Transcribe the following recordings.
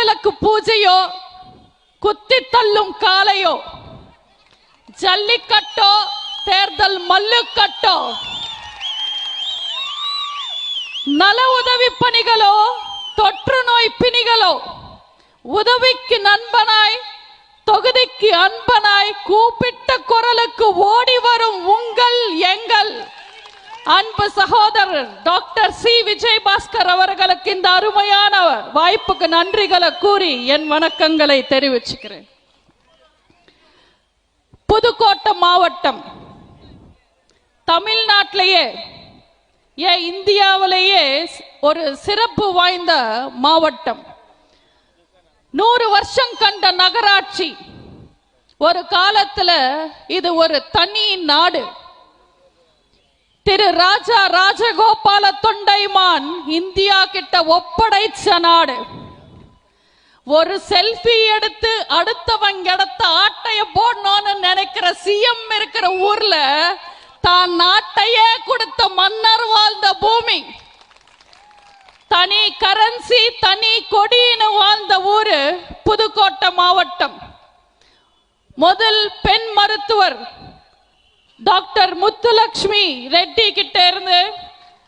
குத்துவிளக்கு பூஜையோ, குத்தி தள்ளும் காலையோ, ஜல்லிக்கட்டோ, தேர்தல் மல்லுக்கட்டோ, நல உதவி பணிகளோ, தொற்று நோய் பிணிகளோ, உதவிக்கு நண்பனாய், தொகுதிக்கு அன்பனாய், கூப்பிட்ட குரலுக்கு ஓடி வரும் உங்கள் எங்கள் அன்பு சகோதரர் டாக்டர் சி விஜயபாஸ்கர் அவர்களுக்கு இந்த அருமையான வாய்ப்புக்கு நன்றிகளை கூறி என் வணக்கங்களை தெரிவிச்சுக்கிறேன். புதுக்கோட்டை மாவட்டம் தமிழ்நாட்டிலேயே, ஏன் இந்தியாவிலேயே ஒரு சிறப்பு வாய்ந்த மாவட்டம். 100 வருஷம் கண்ட நகராட்சி. ஒரு காலத்துல இது ஒரு தனி நாடு. திரு ராஜா ராஜகோபால தொண்டைமான் இந்தியா கிட்ட ஒப்படைச்ச நாடு. ஒரு செல்ஃபி எடுத்து அடுத்தவங்க இடத்த ஆட்டைய போடணும்னு நினைக்கிற சிஎம் இருக்கிற ஊர்ல தான் நாட்டையே கொடுத்த மன்னர் வாழ்ந்த பூமி. தனி கரன்சி, தனி கொடின்னு வாழ்ந்த ஊரு புதுக்கோட்டை மாவட்டம். முதல் பெண் மருத்துவர் டாக்டர் முத்துலட்சுமி ரெட்டி கிட்ட இருந்து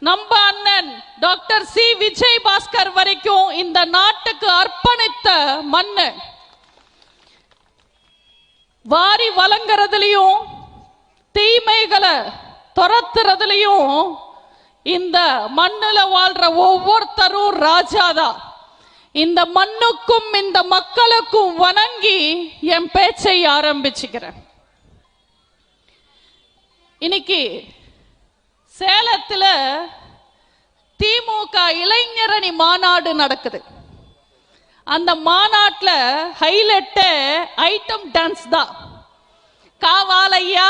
நம்ம அண்ணன் டாக்டர் சி விஜயபாஸ்கர் வரைக்கும் இந்த நாட்டுக்கு அர்ப்பணித்த மண்ணு. வாரி வழங்குறதுலயும் தீமைகளை துரத்துறதுலயும் இந்த மண்ணுல வாழ்ற ஒவ்வொருத்தரும் ராஜாதான். இந்த மண்ணுக்கும் இந்த மக்களுக்கும் வணங்கி என் பேச்சை ஆரம்பிச்சுக்கிறேன். இன்னைக்கு சேலத்துல திமுக இளைஞரணி மாநாடு நடக்குது. அந்த மாநாட்டுல ஹைலைட் ஐட்டம் டான்ஸ் தான். காவாலையா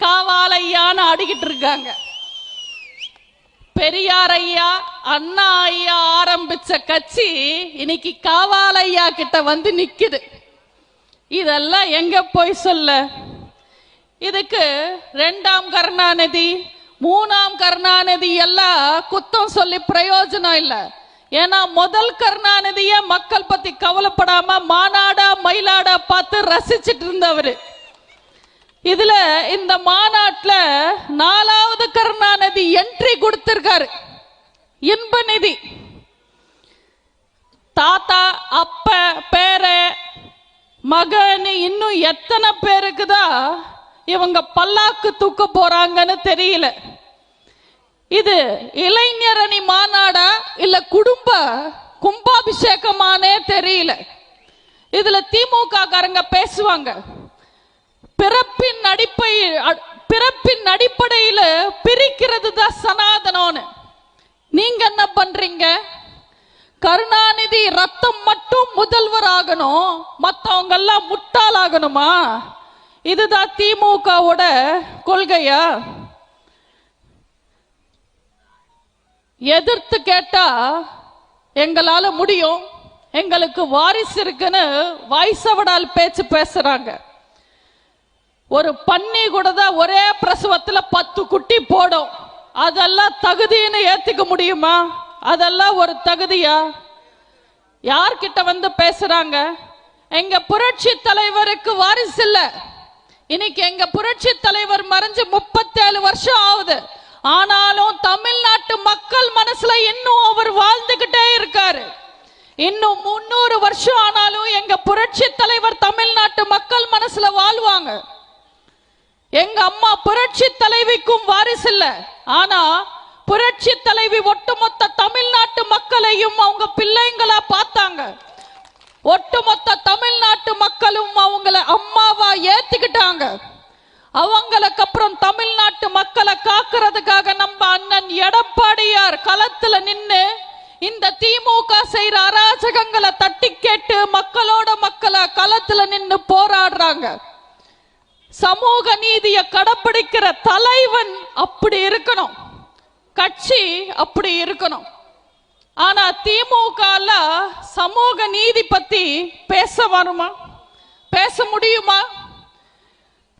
காவாலையான்னு ஆடிக்கிட்டு இருக்காங்க. பெரியார் ஐயா, அண்ணா ஐயா ஆரம்பிச்ச கட்சி இன்னைக்கு காவாலையா கிட்ட வந்து நிக்குது. இதெல்லாம் எங்க போய் சொல்ல? இதுக்கு 2ஆம் கருணாநிதி, 3ஆம் கருணாநிதி எல்லாம் குத்தம் சொல்லி பிரயோஜனம் இல்ல. ஏன்னா முதல் கருணாநிதிய மக்கள் பத்தி கவலைப்படாம மாநாடா மயிலாடா பார்த்து ரசிச்சிட்டு இருந்தவர். இதுல இந்த மாநாட்டுல 4வது கருணாநிதி என்ட்ரி கொடுத்திருக்காரு. இன்ப நிதி தாத்தா, அப்ப, பேர, மகன், இன்னும் எத்தனை பேருக்குதான் இவங்க பல்லாக்கு தூக்க போறாங்கன்னு தெரியல. இது இளைஞரணி மாநாடா இல்ல குடும்ப கும்பாபிஷேகமானே தெரியல. இதுல திமுக காரங்க பேசுவாங்க, பிறப்பின் அடிப்படையில் பிரிக்கிறது தான் சனாதனம்னு. நீங்க என்ன பண்றீங்க? கருணாநிதி ரத்தம் மட்டும் முதல்வர் ஆகணும், மத்தவங்க எல்லாம் முட்டாள் ஆகணுமா? இதுதான் திமுகவோட கொள்கையா? எதிர்த்து கேட்டா எங்களால முடியும், எங்களுக்கு வாரிசு இருக்குன்னு வாய்சவடால் பேச்சு பேசுறாங்க. ஒரு பன்னி கூட தான் ஒரே பிரசவத்துல 10 குட்டி போடும். அதெல்லாம் தகுதின்னு ஏத்துக்க முடியுமா? அதெல்லாம் ஒரு தகுதியா? யார்கிட்ட வந்து பேசுறாங்க? எங்க புரட்சி தலைவருக்கு வாரிசு இல்ல. இன்னைக்கு எங்க புரட்சி தலைவர் மறைஞ்சு 37 வருஷம் ஆகுது. ஆனாலும் தமிழ்நாட்டு மக்கள் மனசுல இன்னும் அவர் வாழ்ந்துகிட்டே இருக்காரு. இன்னும் 300 வருஷம் ஆனாலும் எங்க புரட்சி தலைவர் தமிழ்நாட்டு மக்கள் மனசுல வாழ்வாங்க. எங்க அம்மா புரட்சி தலைவிக்கும் வாரிசு இல்ல. ஆனா புரட்சி தலைவி ஒட்டுமொத்த தமிழ்நாட்டு மக்களையும் அவங்க பிள்ளைங்களா பார்த்தாங்க. ஒட்டுமொத்த தமிழ்நாட்டு மக்களும் அவங்கள அம்மாவா ஏத்துக்கிட்டாங்க. அவங்களுக்கு அப்புறம் தமிழ்நாட்டு மக்களை காக்கிறதுக்காக நம்ம அண்ணன் எடப்பாடியார் களத்துல நின்னு இந்த திமுக செய்யற அராஜகங்களை தட்டி கேட்டு மக்களோட மக்களை களத்துல நின்னு போராடுறாங்க. சமூக நீதியை கடைபிடிக்கிற தலைவன் அப்படி இருக்கணும், கட்சி அப்படி இருக்கணும். ஆனா திமுக சமூக நீதி பத்தி பேச வருமா? பேச முடியுமா?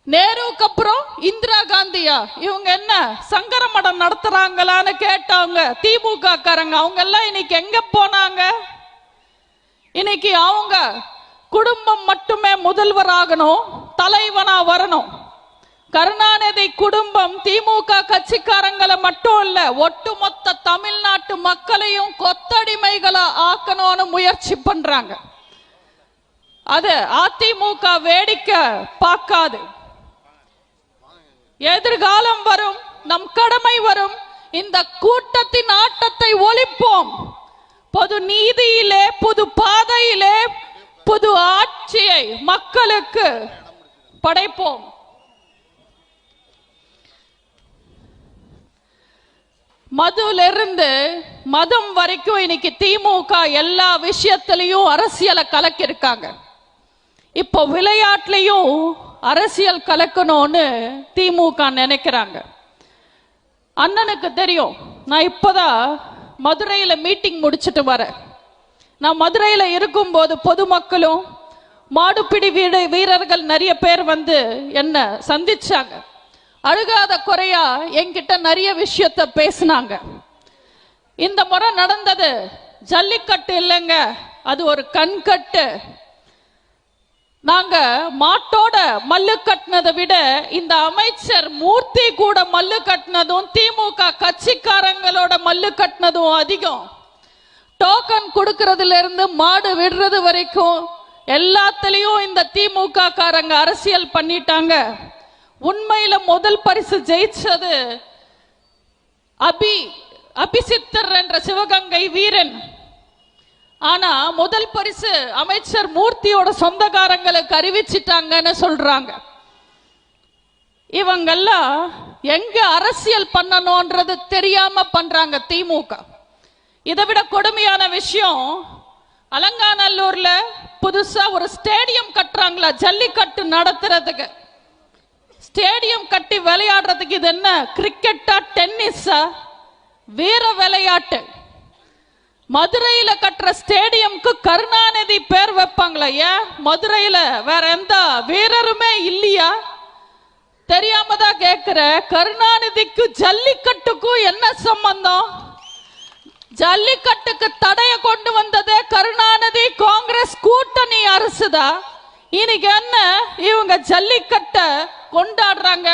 நேருக்கு அப்புறம் இந்திரா காந்தியா? இவங்க என்ன சங்கர மடம் நடத்துறாங்களான்னு கேட்டவங்க திமுக காரங்க. அவங்க எல்லாம் இன்னைக்கு எங்க போனாங்க? இன்னைக்கு அவங்க குடும்பம் மட்டுமே முதல்வராகணும், தலைவனா வரணும். கருணாநிதி குடும்பம் திமுக கட்சிக்காரங்களை மட்டும் இல்ல, ஒட்டுமொத்த தமிழ்நாட்டு மக்களையும் கொத்தடிமைகளை ஆக்கணும்னு முயற்சி பண்றாங்க. அது அதிமுக வேடிக்கை பார்க்காது. எதிர்காலம் வரும், நம் கடமை வரும். இந்த கூட்டத்தின் ஆட்டத்தை ஒழிப்போம். பொது நீதியிலே, புது பாதையிலே, புது ஆட்சியை மக்களுக்கு படைப்போம். மதுலிருந்து மதம் வரைக்கும் இன்னைக்கு திமுக எல்லா விஷயத்திலையும் அரசியலை கலக்கிருக்காங்க. இப்போ விளையாட்டுலயும் அரசியல் கலக்கணும்னு திமுக நினைக்கிறாங்க. அண்ணனுக்கு தெரியும், நான் இப்பதான் மதுரையில மீட்டிங் முடிச்சிட்டு வரேன். நான் மதுரையில இருக்கும்போது பொதுமக்களும் மாடுபிடி வீரர்கள் நிறைய பேர் வந்து என்ன சந்திச்சாங்க. அழுகாத குறையா என்கிட்ட நிறைய விஷயத்த பேசினாங்க. இந்த முறை நடந்தது ஜல்லிக்கட்டு இல்லைங்க, அது ஒரு கண்கட்டு. நாங்க மாட்டோட மல்லு கட்டினதை விட இந்த அமைச்சர் மூர்த்தி கூட மல்லு கட்டினதும் திமுக கட்சிக்காரங்களோட மல்லு கட்டினதும் அதிகம். டோக்கன் கொடுக்கறதுல இருந்து மாடு விடுறது வரைக்கும் எல்லாத்திலையும் இந்த திமுக காரங்க அரசியல் பண்ணிட்டாங்க. உண்மையில முதல் பரிசு ஜெயிச்சது அபிசித்தர் என்ற சிவகங்கை வீரன். ஆனா முதல் பரிசு அமைச்சர் மூர்த்தியோட சொந்தக்காரங்களுக்கு அறிவிச்சிட்டாங்கன்னு சொல்றாங்க. இவங்கெல்லாம் எங்க அரசியல் பண்ணணும்ன்றது தெரியாம பண்றாங்க திமுக. இதை விட கொடுமையான விஷயம், அலங்காநல்லூர்ல புதுசா ஒரு ஸ்டேடியம் கட்டுறாங்களா ஜல்லிக்கட்டு நடத்துறதுக்கு. ஸ்டேடியம் கட்டி விளையாடுறதுக்கு இது என்ன கிரிக்கெட்டா டென்னிஸா? வீர விளையாட்டு. மதுரையில கட்டுற ஸ்டேடியம்க்கு கருணாநிதி பேர் வைப்பாங்களா? ஏன் மதுரையில வேற எந்த வீரருமே இல்லையா? தெரியாம தான் கேக்குற. கருணாநிதிக்கு ஜல்லிக்கட்டுக்கும் என்ன சம்பந்தம்? ஜல்லிக்கட்டுக்கு தடைய கொண்டு வந்ததே கருணாநிதி காங்கிரஸ் கூட்டணி அரசுதான். இன்னைக்கு என்ன இவங்க ஜல்லிக்கட்ட கொண்டாடுறாங்க?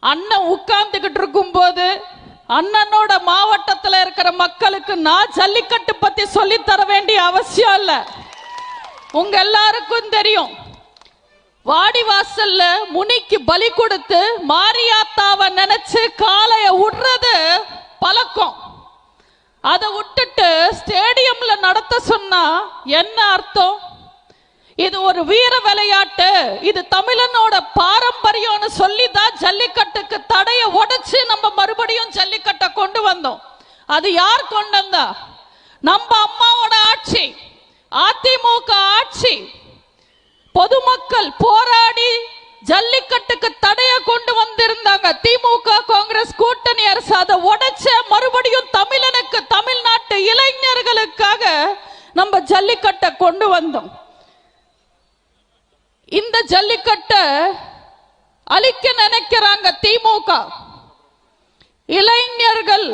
அண்ணன் உட்கார்ந்துகிட்டு இருக்கும் போது அண்ணனோட மாவட்டத்தில் இருக்கிற மக்களுக்கு நான் ஜல்லிக்கட்டு பத்தி சொல்லி தர வேண்டிய அவசியம் இல்ல. உங்க எல்லாருக்கும் தெரியும், வாடிவாசல்ல முனிக்கு பலி கொடுத்து மாரியாத்தாவை நினைச்சு காளைய விடுறது பழக்கம். அதை விட்டுட்டு ஸ்டேடியம்ல நடத்த சொன்னா என்ன அர்த்தம்? இது ஒரு வீர விளையாட்டு, இது தமிழனோட பாரம்பரியம்னு சொல்லிதான் ஜல்லிக்கட்டுக்கு தடைய உடைச்சு நம்ம மறுபடியும் ஜல்லிக்கட்டை கொண்டு வந்தோம். அது யார் கொண்டு வந்தா? நம்ம அம்மாவோட ஆட்சி, அதிமுக ஆட்சி. பொதுமக்கள் போராடி ஜல்லிக்கட்டுக்கு தடைய கொண்டு வந்திருந்தாங்க. திமுக காங்கிரஸ் கூட்டணி அரசு அதை உடைச்ச மறுபடியும் தமிழனுக்கு, தமிழ்நாட்டு இளைஞர்களுக்காக நம்ம ஜல்லிக்கட்டை கொண்டு வந்தோம். இந்த ஜல்லிக்கட்டை அழிக்க நினைக்கிறாங்க திமுக. இளைஞர்கள்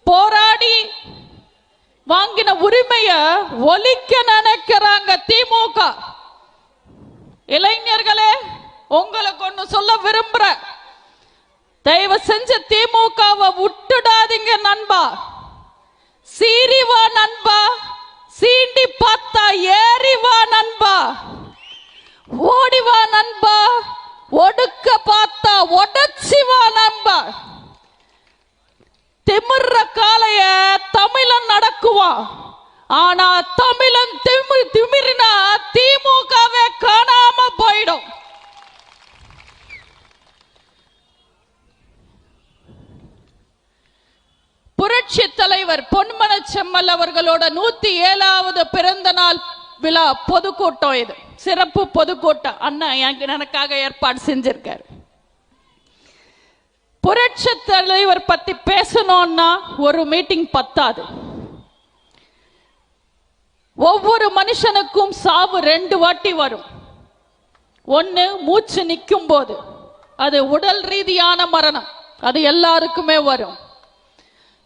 போராடி வாங்கின உரிமைய ஒழிக்க நினைக்கிறாங்க திமுக. இளைஞர்களே, உங்களுக்கு ஒண்ணு சொல்ல விரும்புற, தயவு செஞ்சு திமுகவை விட்டுடாதீங்க நண்பா. சீரிவா நண்பா, சீண்டி பார்த்தா ஏறிவா நண்பா, ஓடிவா நண்பா, ஒடுக்க பார்த்தா உடச்சிவா நண்பா. திமிர்ற காலைய தமிழன் நடக்குவான். ஆனா தமிழன் திமிரினா திமுகவே காணாம போயிடும். புரட்சி தலைவர் பொன்மன செம்மல் அவர்களோட 107வது பிறந்த நாள் விழா பொதுக்கூட்டம். இது சிறப்பு பொதுக்கூட்டம். அண்ணன் எனக்காக ஏற்பாடு செஞ்சிருக்காரு. புரட்சி தலைவர் பத்தி பேசணும்னா ஒரு மீட்டிங் பத்தாது. ஒவ்வொரு மனுஷனுக்கும் சாவு 2 வாட்டி வரும். ஒன்னு மூச்சு நிற்கும் போது, அது உடல் ரீதியான மரணம், அது எல்லாருக்குமே வரும்.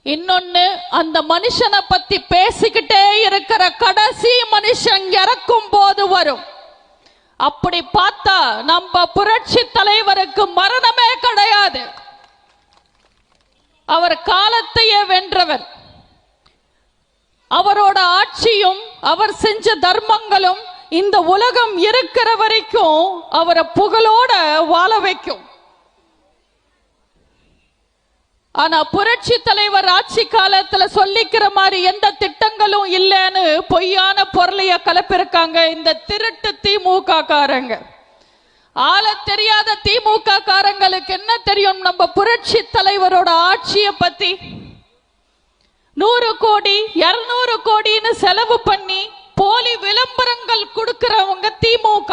இன்னொன்னு அந்த மனுஷனை பத்தி பேசிக்கிட்டே இருக்கிற நம்ம புரட்சி தலைவருக்கு மரணமே கிடையாது. அவர் காலத்தையே வென்றவர். அவரோட ஆட்சியும் அவர் செஞ்ச தர்மங்களும் இந்த உலகம் இருக்கிற வரைக்கும் அவரை புகழோட வாழ வைக்கும். ஆனா புரட்சி தலைவர் ஆட்சி காலத்துல சொல்லிக்கிற மாதிரி எந்த திட்டங்களும் இல்லைன்னு பொய்யான பொருளைய கலப்பிருக்காங்க இந்த திருட்டு திமுக காரங்க. ஆள தெரியாத திமுக காரங்களுக்கு என்ன தெரியும் நம்ம புரட்சி தலைவரோட ஆட்சியை பத்தி? 100 கோடி 200 கோடின்னு செலவு பண்ணி போலி விளம்பரங்கள் கொடுக்கிறவங்க திமுக.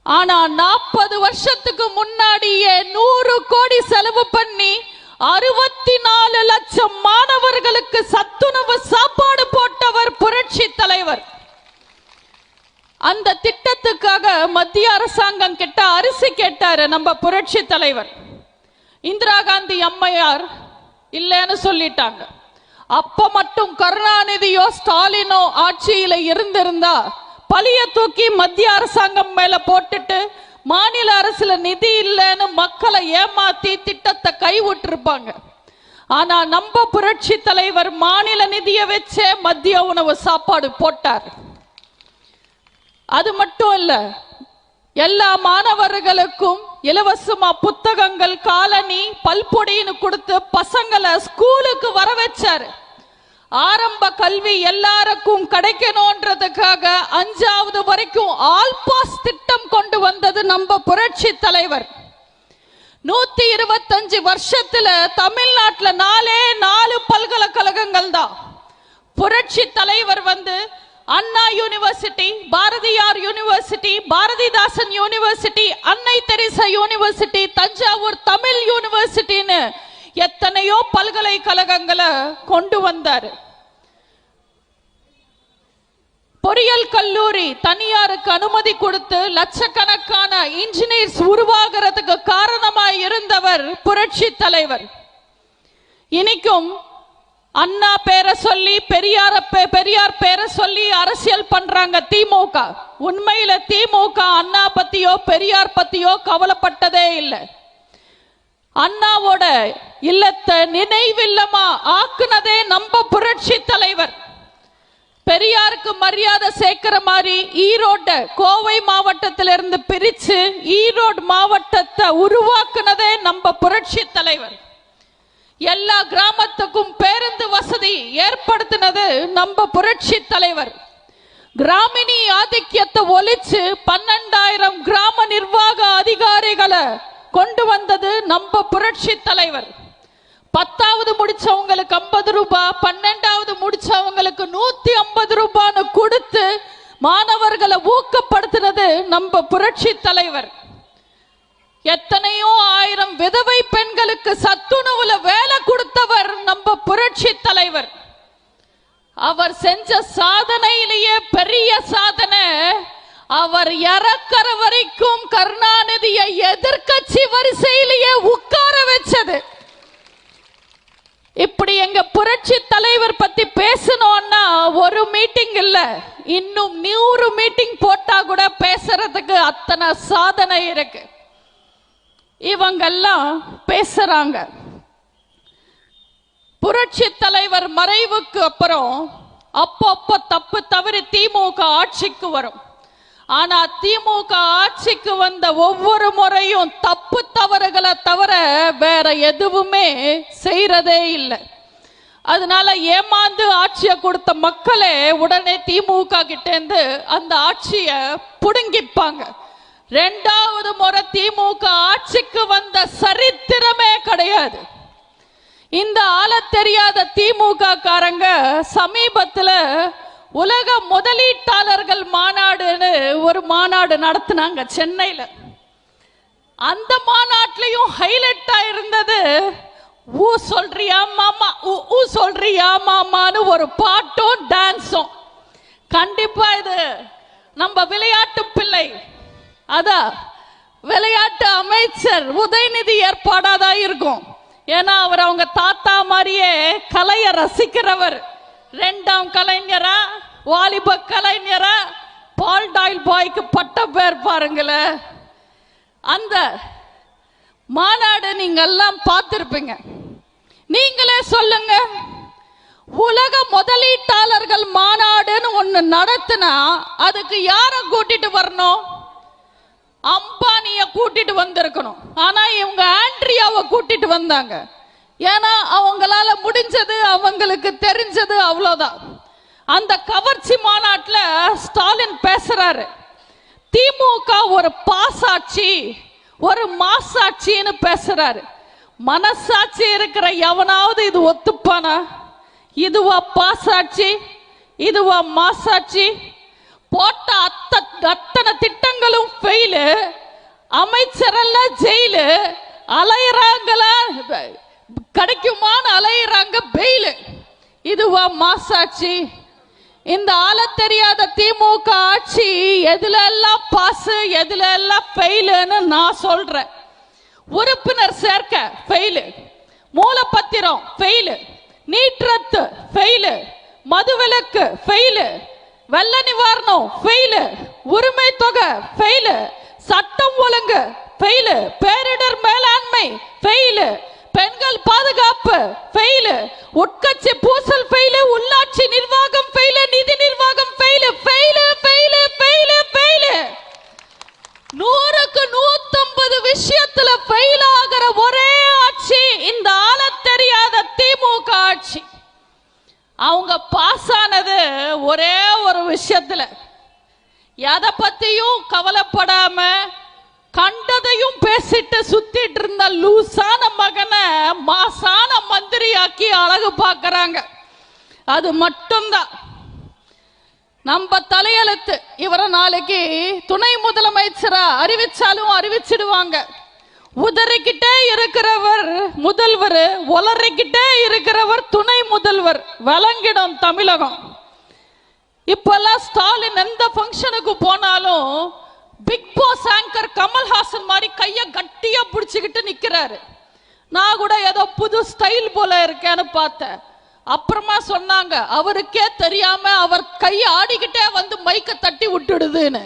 ஆனா 40 வருஷத்துக்கு முன்னாடியே 100 கோடி செலவு பண்ணி 64 லட்சம் மாணவர்களுக்கு சத்துணவு சாப்பாடு போட்டவர் புரட்சி தலைவர். அந்த திட்டத்துக்காக மத்திய அரசாங்கம் கிட்ட அரிசி கேட்டாரு நம்ம புரட்சி தலைவர். இந்திரா காந்தி அம்மையார் இல்லைன்னு சொல்லிட்டாங்க. அப்ப மட்டும் கருணாநிதியோ ஸ்டாலினோ ஆட்சியில இருந்திருந்தா பழிய தூக்கி மத்திய அரசாங்கம் மேல போட்டுட்டு மாநில அரசுல நிதி இல்லைன்னு மக்களை ஏமாத்தி திட்டத்தை கைவிட்டிருப்பாங்க. ஆனா நம்ம புரட்சி தலைவர் மாநில நிதியை வச்சே மத்திய உணவு சாப்பாடு போட்டார். அது மட்டும் இல்ல, எல்லா மாணவர்களுக்கும் இலவசமா புத்தகங்கள், காலனி, பல்பொடின்னு கொடுத்து பசங்களை ஸ்கூலுக்கு வர வச்சாரு. ஆரம்ப கல்வி எல்லாருக்கும் கிடைக்கணும்ன்றதுக்காக 5வது வரைக்கும் ஆல் பாஸ் திட்டம் கொண்டு வந்தது நம்ம புரட்சி தலைவர். 125 வருஷத்துல தமிழ்நாட்டுல 4 பல்கலைக்கழகங்கள் தான். புரட்சி தலைவர் Anna university, Bharathiar university, Bharathidasan university, அன்னை தெரசா யூனிவர்சிட்டி, தஞ்சாவூர் தமிழ் யூனிவர்சிட்டின்னு எத்தனையோ பல்கலைக்கழகங்களை கொண்டு வந்தாரு. பொறியியல் கல்லூரி தனியாருக்கு அனுமதி கொடுத்து லட்சக்கணக்கான இன்ஜினியர்ஸ் உருவாகிறதுக்கு காரணமாய் இருந்தவர் புரட்சி தலைவர். இன்னைக்கும் அண்ணா பேரை சொல்லி பெரியார் பேரை சொல்லி அரசியல் பண்றாங்க திமுக. உண்மையில திமுக அண்ணா பத்தியோ பெரியார் பத்தியோ கவலைப்பட்டதே இல்லை. அண்ணாவோட இல்லத்தை நினைவில்லமா ஆக்குனதே நம்ம புரட்சி தலைவர். பெரியாருக்கு மரியாதை சேர்க்கிற மாதிரி ஈரோடு கோவை மாவட்டத்திலிருந்து பிரிச்சு ஈரோடு மாவட்டத்தை உருவாக்குனதே நம்ம புரட்சி தலைவர். எல்லா கிராமத்துக்கும் பேருந்து வசதி ஏற்படுத்தினது நம்ம புரட்சி தலைவர். கிராமினி ஆதிக்கத்தை ஒழிச்சு 12,000 கிராம நிர்வாக அதிகாரிகளை கொண்டு வந்தது நம்ம புரட்சி தலைவர். 10வது முடிச்சவங்களுக்கு 50 ரூபாய், 12வது முடிச்சவங்களுக்கு 150 ரூபான்னு கொடுத்து மாணவர்களை ஊக்கப்படுத்தினது நம்ம புரட்சி தலைவர். எத்தனையோ 1000 விதவை பெண்களுக்கு சத்துணவுல வேலை கொடுத்தவர் நம்ம புரட்சி தலைவர். அவர் செஞ்ச சாதனையிலேயே பெரிய சாதனை, அவர் இறக்கிற வரைக்கும் கருணாநிதியை எதிர்க்கட்சி வரிசையிலேயே உட்கார வச்சது. இப்படி எங்க புரட்சி தலைவர் பத்தி பேசணும்னா ஒரு மீட்டிங் இல்ல, இன்னும் 100 மீட்டிங் போட்டா கூட பேசுறதுக்கு அத்தனை சாதனை இருக்கு. இவங்கெல்லாம் பேசுறாங்க. புரட்சி தலைவர் மறைவுக்கு அப்புறம் அப்பப்போ தப்பு தவறி திமுக ஆட்சிக்கு வரும். ஆனா திமுக ஆட்சிக்கு வந்த ஒவ்வொரு முறையும் தப்பு தவறுகளை தவிர வேற எதுவுமே செய்யறதே இல்லை. அதனால ஏமாந்து ஆட்சியை கொடுத்த மக்களே உடனே திமுக கிட்ட இருந்து அந்த ஆட்சியை புடுங்கிப்பாங்க. 2வது முறை திமுக ஆட்சிக்கு வந்த சரித்திரமே கிடையாது. இந்த ஆள தெரியாத திமுக காரங்க சமீபத்துல உலக முதலீட்டாளர்கள் மாநாடுன்னு ஒரு மாநாடு நடத்தினாங்க சென்னையில. அந்த மாநாட்டிலையும் ஹைலைட்டா இருந்தது ஊ சொல்றியா மாமா, ஊ சொல்றியா மாமான்னு ஒரு பாட்டும் டான்ஸும். கண்டிப்பா இது நம்ம விளையாட்டு பிள்ளை, அதான் விளையாட்டு அமைச்சர் உதயநிதி ஏற்பாடாதான் இருக்கும். ஏன்னா அவர் அவங்க தாத்தா மாதிரியே கலையை ரசிக்கிறவர். 2ஆம் கலைஞரா, வாலிப கலைஞரா, பால் டெக்ஸ்டைல் பாய்க்கு பட்ட பேர் பாருங்களேன். அந்த மாநாடு நீங்க எல்லாம் பார்த்திருப்பீங்க. நீங்களே சொல்லுங்க, உலக முதலீட்டாளர்கள் மாநாடுன்னு ஒண்ணு நடத்தினா அதுக்கு யார கூட்டிட்டு வரணும்? அம்பானிய கூட்டிட்டு வந்திருக்கணும். ஆனா இவங்க ஆண்ட்ரியாவை கூட்டிட்டு வந்தாங்க. ஏன்னா அவங்களால முடிஞ்சது, அவங்களுக்கு தெரிஞ்சது அவ்வளவுதான். அந்த கவர்ச்சி மாநாட்டில் ஸ்டாலின் பேசுறாரு, திமுக ஒரு பாசாட்சி, ஒரு மாசாட்சின்னு பேசுறாரு. மனசாட்சி இருக்கிற எவனாவது இது ஒத்துப்பானா? இதுவா பாசாட்சி? இதுவா மாசாட்சி? போட்ட அத்தனை திட்டங்களும் ஃபெயிலு, அமைச்சரெல்லாம் ஜெயிலு, அலையறாங்களா கிடைக்குமான்னு அலையறாங்க பெயிலு. இதுவா மாசாட்சி? இந்த ஆள தெரியாத திமுக ஆட்சி எதுல எல்லாம் பாஸ், எதுல எல்லாம் ஃபெயிலுன்னு நான் சொல்றேன். உறுப்பினர் சேர்க்க ஃபெயிலு, மூலப்பத்திரம் ஃபெயிலு, நீட் ரத்து ஃபெயிலு, மதுவிலக்கு ஃபெயிலு, வெள்ள நிவாரணம் ஃபெயிலு, உரிமை தொகை ஃபெயிலு, சட்டம் ஒழுங்கு ஃபெயிலு, பேரிடர் மேலாண்மை ஃபெயிலு, பெண்கள் பாதுகாப்பு ஃபெயிலு, உட்கட்சி பூசல் ஃபெயிலு, உள்ளாட்சி நிர்வாகம் ஃபெயிலு, நிதி நிர்வாகம் fail, fail fail fail fail. 100க்கு 150 விஷயத்துல ஃபெயில் ஆகிற ஒரே ஆட்சி இந்த ஆள தெரியாத திமுக ஆட்சி. அவங்க பாஸ் ஆனது ஒரே ஒரு விஷயத்துல, எதை பத்தியும் கவலைப்படாம கண்டதையும் பேசிட்டு சுத்திட்டு இருந்த லூசான மகனை மாசான மந்திரியாக்கி அழகு பார்க்கறாங்க. அது மட்டும்தான் நம்ம தலையெழுத்து. இவரை நாளைக்கு துணை முதலமைச்சரா அறிவிச்சாலும் அறிவிச்சிடுவாங்க. உதறிக்கிட்டே இருக்கிறவர் முதல்வர், உளறிக்கிட்டே இருக்கிறவர் துணை முதல்வர். விளங்கிடும் தமிழகம். இப்பெல்லாம் ஸ்டாலின் எந்த ஃபங்க்ஷனுக்கு போனாலும் பிக் பாஸ் ஆங்கர் கமல்ஹாசன் மாதிரி கைய கட்டியா பிடிச்சுக்கிட்டு நிக்கிறாரு. நான் கூட ஏதோ புது ஸ்டைல் போல இருக்கேன்னு பார்த்தேன். அப்புறமா சொன்னாங்க அவருக்கே தெரியாம அவர் கையை ஆடிக்கிட்டே வந்து மைக்க தட்டி விட்டுடுதுன்னு.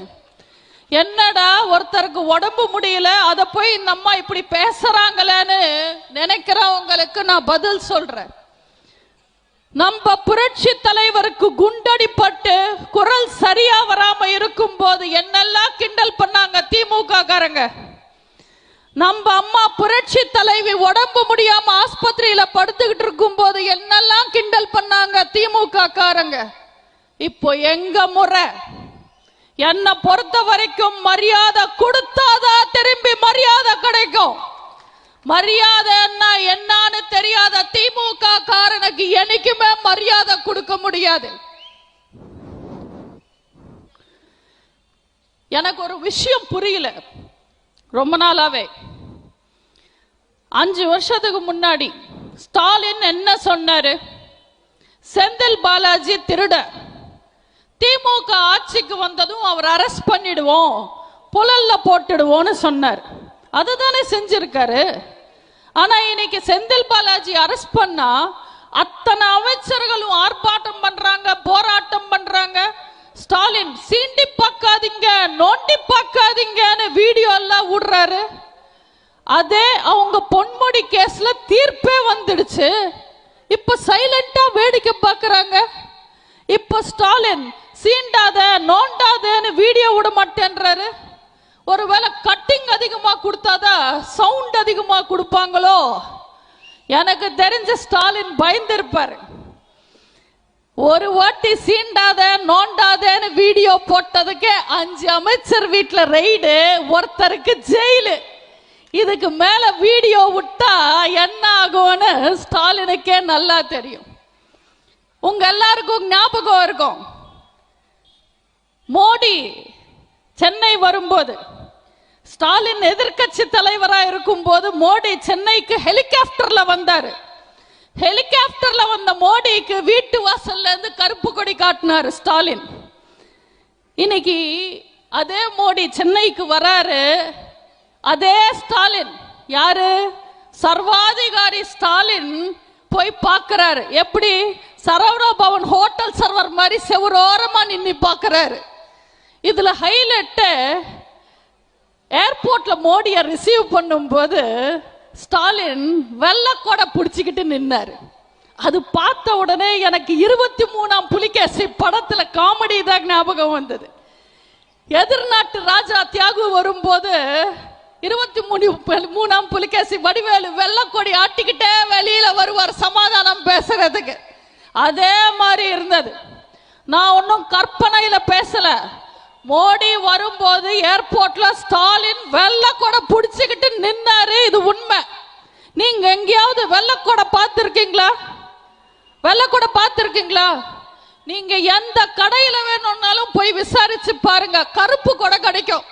என்னடா ஒருத்தருக்கு உடம்பு முடியல, அத போய் இந்த அம்மா இப்படி பேசுறாங்களேன்னு நினைக்கிறவங்களுக்கு நான் பதில் சொல்றேன். நம்ம புரட்சி தலைவருக்கு குண்டடிப்பட்டு குரல் சரியா வராம இருக்கும் போது என்னெல்லாம் கிண்டல் பண்ணாங்க திமுக காரங்க. நம்ம அம்மா புரட்சி தலைவி உடம்பு முடியாம ஆஸ்பத்திரியில படுத்துக்கிட்டு இருக்கும் போது என்னெல்லாம் கிண்டல் பண்ணாங்க திமுக காரங்க. இப்போ எங்க முறை. என்ன பொறுத்த வரைக்கும் மரியாதை கொடுத்தாதான் திரும்பி மரியாதை கிடைக்கும். மரியாதை என்னன்னு தெரியாத திமுக காரனுக்கு என்னைக்குமே மரியாதை கொடுக்க முடியாது. எனக்கு ஒரு விஷயம் புரியல ரொம்ப நாளாவே. 5 வருஷத்துக்கு முன்னாடி ஸ்டாலின் என்ன சொன்னாரு? செந்தில் பாலாஜி திருட, திமுக ஆட்சிக்கு வந்ததும் அவர் அரெஸ்ட் பண்ணிடுவோம், புலல்ல போட்டுடுவோம்னு சொன்னார். அதுதானே செஞ்சிருக்காரு. ஆனா இன்னைக்கு செந்தில் பாலாஜி அரெஸ்ட் பண்ணா அத்தனை அமைச்சர்களும் ஆர்ப்பாட்டம் பண்றாங்க, போராட்டம் பண்றாங்க. ஸ்டாலின் சீண்டி பார்க்காதீங்க, நோண்டி பார்க்காதீங்கன்னு வீடியோ எல்லாம் விடுறாரு. அதே அவங்க பொன்முடி கேஸ்ல தீர்ப்பே வந்துடுச்சு. இப்ப சைலண்டா வேடிக்கை பார்க்கறாங்க. இப்ப ஸ்டாலின் சீண்டாத நோண்டாதன்னு வீடியோ விட மாட்டேன்றாரு. ஒருவேளை கட்டிங் அதிகமா கொடுத்தாதான் சவுண்ட் அதிகமா கொடுப்பாங்களோ? எனக்கு தெரிஞ்ச ஸ்டாலின் பயந்திருப்பாரு. ஒரு வாட்டி சீண்டாத நோண்டாதன்னு வீடியோ போட்டதுக்கே 5 அமைச்சர் வீட்டுல ரெய்டு, ஒருத்தருக்கு ஜெயிலு. இதுக்கு மேல வீடியோ விட்டா என்ன ஆகும்னு ஸ்டாலினுக்கே நல்லா தெரியும். உங்க எல்லாருக்கும் ஞாபகம் இருக்கும், மோடி சென்னை வரும்போது, ஸ்டாலின் எதிர்கட்சி தலைவரா இருக்கும் போது மோடி சென்னைக்கு ஹெலிகாப்டர்ல வந்தாரு. ஹெலிகாப்டர்ல வந்த மோடிக்கு வீட்டு வாசல்ல இருந்து கருப்பு கொடி காட்டினாரு ஸ்டாலின். இன்னைக்கு அதே மோடி சென்னைக்கு வராரு. அதே ஸ்டாலின் யாரு? சர்வாதிகாரி ஸ்டாலின் போய் பார்க்கிறாரு. எப்படி? சரவணா பவன் ஹோட்டல் சர்வர் மாதிரி செவரோரமா நின்று பார்க்கிறாரு. இதுல ஹைலைட் ஏர்போர்ட்ல மோடியை ரிசீவ் பண்ணும்போது ஸ்டாலின் வெள்ளக்கொடை பிடிச்சுக்கிட்டு நின்னாரு. அது பார்த்த உடனே எனக்கு 23ஆம் புலிகேசி படத்துல காமெடி தான் ஞாபகம் வந்தது. எதிர்நாட்டு ராஜா தியாகு வரும்போது 23ஆம் புலிகேசி வடிவேலு வெள்ளக்கொடி ஆட்டிக்கிட்டே வெளியில வருவார் சமாதானம் பேசுறதுக்கு. அதே மாதிரி இருந்தது. நான் ஒன்னும் கற்பனையில பேசல. மோடி வரும்போது ஏர்போர்ட்ல ஸ்டாலின் வெள்ளக்கொடை பிடிச்சுக்கிட்டு நின்னாரு. இது உண்மை. நீங்க எங்கேயாவது வெள்ளக்கொடை பார்த்திருக்கீங்களா? வெள்ளக்கொடை பார்த்திருக்கீங்களா? நீங்க எந்த கடையில வேணும்னாலும் போய் விசாரிச்சு பாருங்க, கருப்பு கொடை கிடைக்கும்.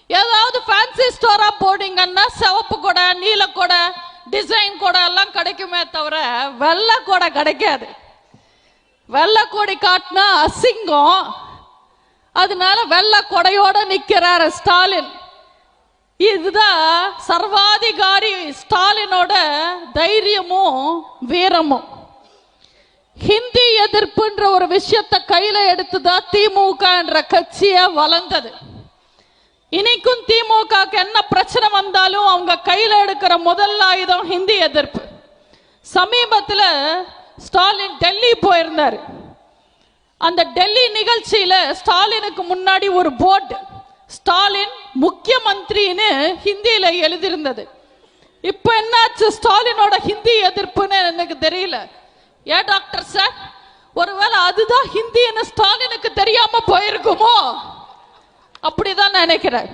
ஏதாவது ஃபேன்சி ஸ்டோரா போனீங்கன்னா சிவப்பு கொடை, நீல கொடை, டிசைன் கொடை எல்லாம் கிடைக்குமே தவிர வெள்ளை கொடை கிடைக்காது. வெள்ளை கொடி காட்டினா அசிங்கம். அதனால வெள்ளை கொடையோட நிக்கிறாரு ஸ்டாலின். இதுதான் சர்வாதிகாரி ஸ்டாலினோட தைரியமும் வீரமும். ஹிந்தி எதிர்ப்புன்ற ஒரு விஷயத்தை கையில எடுத்துதான் திமுக என்ற கட்சியை வளர்ந்தது. இன்னைக்கும் திமுக என்ன பிரச்சனை வந்தாலும் அவங்க கையில எடுக்கிற முதல் ஆயுதம் ஹிந்தி எதிர்ப்பு. சமீபத்தில் ஸ்டாலின் டெல்லி போயிருந்தாரு. அந்த டெல்லி நிகழ்ச்சியில ஸ்டாலினுக்கு முன்னாடி ஒரு போர்டு ஸ்டாலின் முக்கியமந்திரின்னு ஹிந்தியில எழுதியிருந்தது. இப்ப என்னாச்சு ஸ்டாலினோட ஹிந்தி எதிர்ப்புன்னு எனக்கு தெரியல. ஏன் டாக்டர் சார், ஒருவேளை அதுதான் ஹிந்தின்னு ஸ்டாலினுக்கு தெரியாம போயிருக்குமோ? அப்படிதான் நினைக்கிறேன்.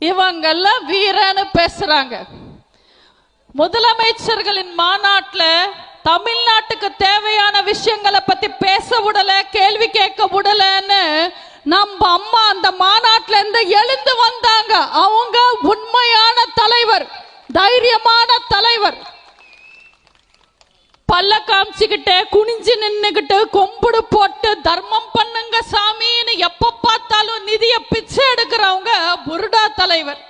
இவங்கெல்லாம் வீரன்னு பேசுறாங்க. முதலமைச்சர்களின் மாநாட்டில் தமிழ்நாட்டுக்கு தேவையான விஷயங்களை பத்தி பேச விடல, கேள்வி கேட்க விடலன்னு நம்ம அம்மா அந்த மாநாட்டில இருந்து எழுந்து வந்தாங்க. அவங்க உண்மையான தலைவர், தைரியமான தலைவர். பல்ல காமிச்சுக்கிட்டு குனிஞ்சு நின்னுகிட்டு கொம்புடு போட்டு தர்மம் பண்ணுங்க சாமின்னு எப்ப பார்த்தாலும் நிதிய பிச்சை எடுக்கிறவங்க புருடா தலைவர்.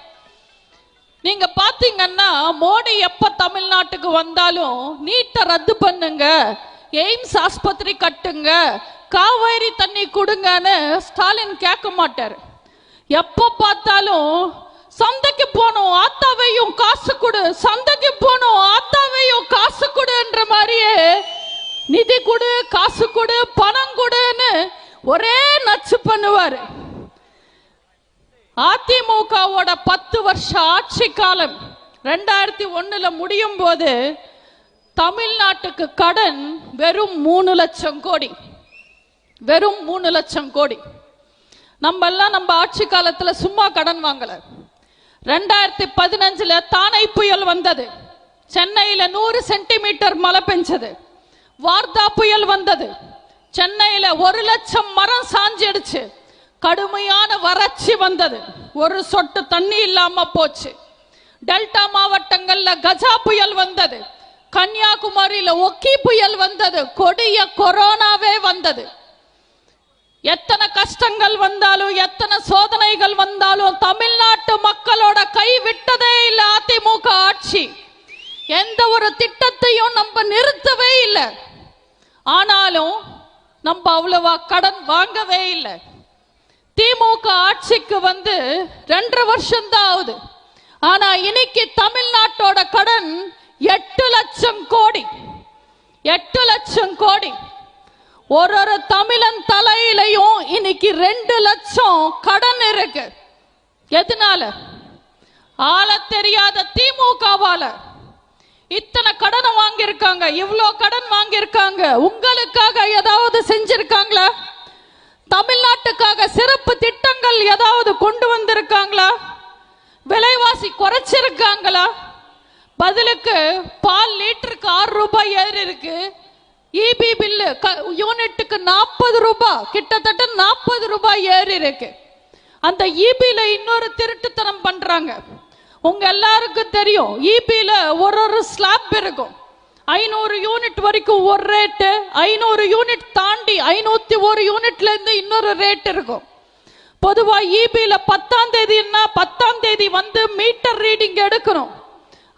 நீங்க பாத்தீங்கன்னா மோடி எப்ப தமிழ்நாட்டுக்கு வந்தாலும் நீட்டை ரத்து பண்ணுங்க, எய்ம்ஸ் ஆஸ்பத்திரி கட்டுங்க, காவேரி தண்ணி கொடுங்கன்னு ஸ்டாலின் கேட்க மாட்டார். எப்ப பார்த்தாலும் சந்தைக்கு போனோம் ஆத்தாவையும் காசு கொடு, சந்தைக்கு போனோம் ஆத்தாவையும் காசு கொடுன்ற மாதிரியே நிதி கொடு, காசு கொடு, பணம் கொடுன்னு ஒரே நச்சு பண்ணுவாரு. அதிமுகவோட 10 வருஷ ஆட்சி காலம் 2001 முடியும் போது தமிழ்நாட்டுக்கு கடன் வெறும் 3 லட்சம் கோடி. வெறும் 3 லட்சம் கோடி. நம்ம எல்லாம் நம்ம ஆட்சி காலத்துல சும்மா கடன் வாங்கல. 2015 தானை புயல் வந்தது. சென்னையில 100 சென்டிமீட்டர் மழை பெஞ்சது. வார்தா புயல் வந்தது. சென்னையில 1 லட்சம் மரம் சாஞ்சிடுச்சு. கடுமையான வறட்சி வந்தது. ஒரு சொட்டு தண்ணி இல்லாம போச்சு. டெல்டா மாவட்டங்கள்ல கஜா புயல் வந்தது. கன்னியாகுமரியில ஒக்கி புயல் வந்தது. கொடிய கொரோனாவே வந்தது. எத்தனை கஷ்டங்கள் வந்தாலும், எத்தனை சோதனைகள் வந்தாலும் தமிழ்நாட்டு மக்களோட கை விட்டதே இல்லை அதிமுக ஆட்சி. எந்த ஒரு திட்டத்தையும் நம்ம நிறுத்தவே இல்லை. ஆனாலும் நம்ம அவ்வளவா கடன் வாங்கவே இல்லை. திமுக ஆட்சிக்கு வந்து 2.5 வருஷம் தான் ஆகுது. ஆனா இன்னைக்கு தமிழ்நாட்டோட கடன் 8 லட்சம் கோடி. 8 லட்சம் கோடி. ஒரு தமிழன் தலையிலையும் இன்னைக்கு 2 லட்சம் கடன் இருக்கு. எதனால? ஆள தெரியாத திமுகவால இத்தனை கடனை வாங்கியிருக்காங்க. இவ்வளோ கடன் வாங்கியிருக்காங்க. உங்களுக்காக ஏதாவது செஞ்சிருக்காங்களா? தமிழ்நாட்டுக்காக சிறப்பு திட்டங்கள் ஏதாவது கொண்டு வந்திருக்காங்களா? விலைவாசி குறைச்சிருக்காங்களா? பதிலுக்கு பால் லிட்டருக்கு 6 ரூபாய் ஏறி இருக்கு. இபி பில்லு யூனிட்டுக்கு 40 ரூபாய், கிட்டத்தட்ட 40 ரூபாய் ஏறி இருக்கு. அந்த இபில இன்னொரு திருட்டுத்தனம் பண்றாங்க. உங்க எல்லாருக்கும் தெரியும், இபில ஒரு ஸ்லாப் இருக்கும். 500 யூனிட் வரைக்கும் ஒரு ரேட்டு, 500 யூனிட் தாண்டி 501 யூனிட்ல இருந்து இன்னொரு ரேட் இருக்கும். பொதுவா இபில 10ஆம் தேதினா 10ஆம் தேதி வந்து மீட்டர் ரீடிங் எடுக்கணும்.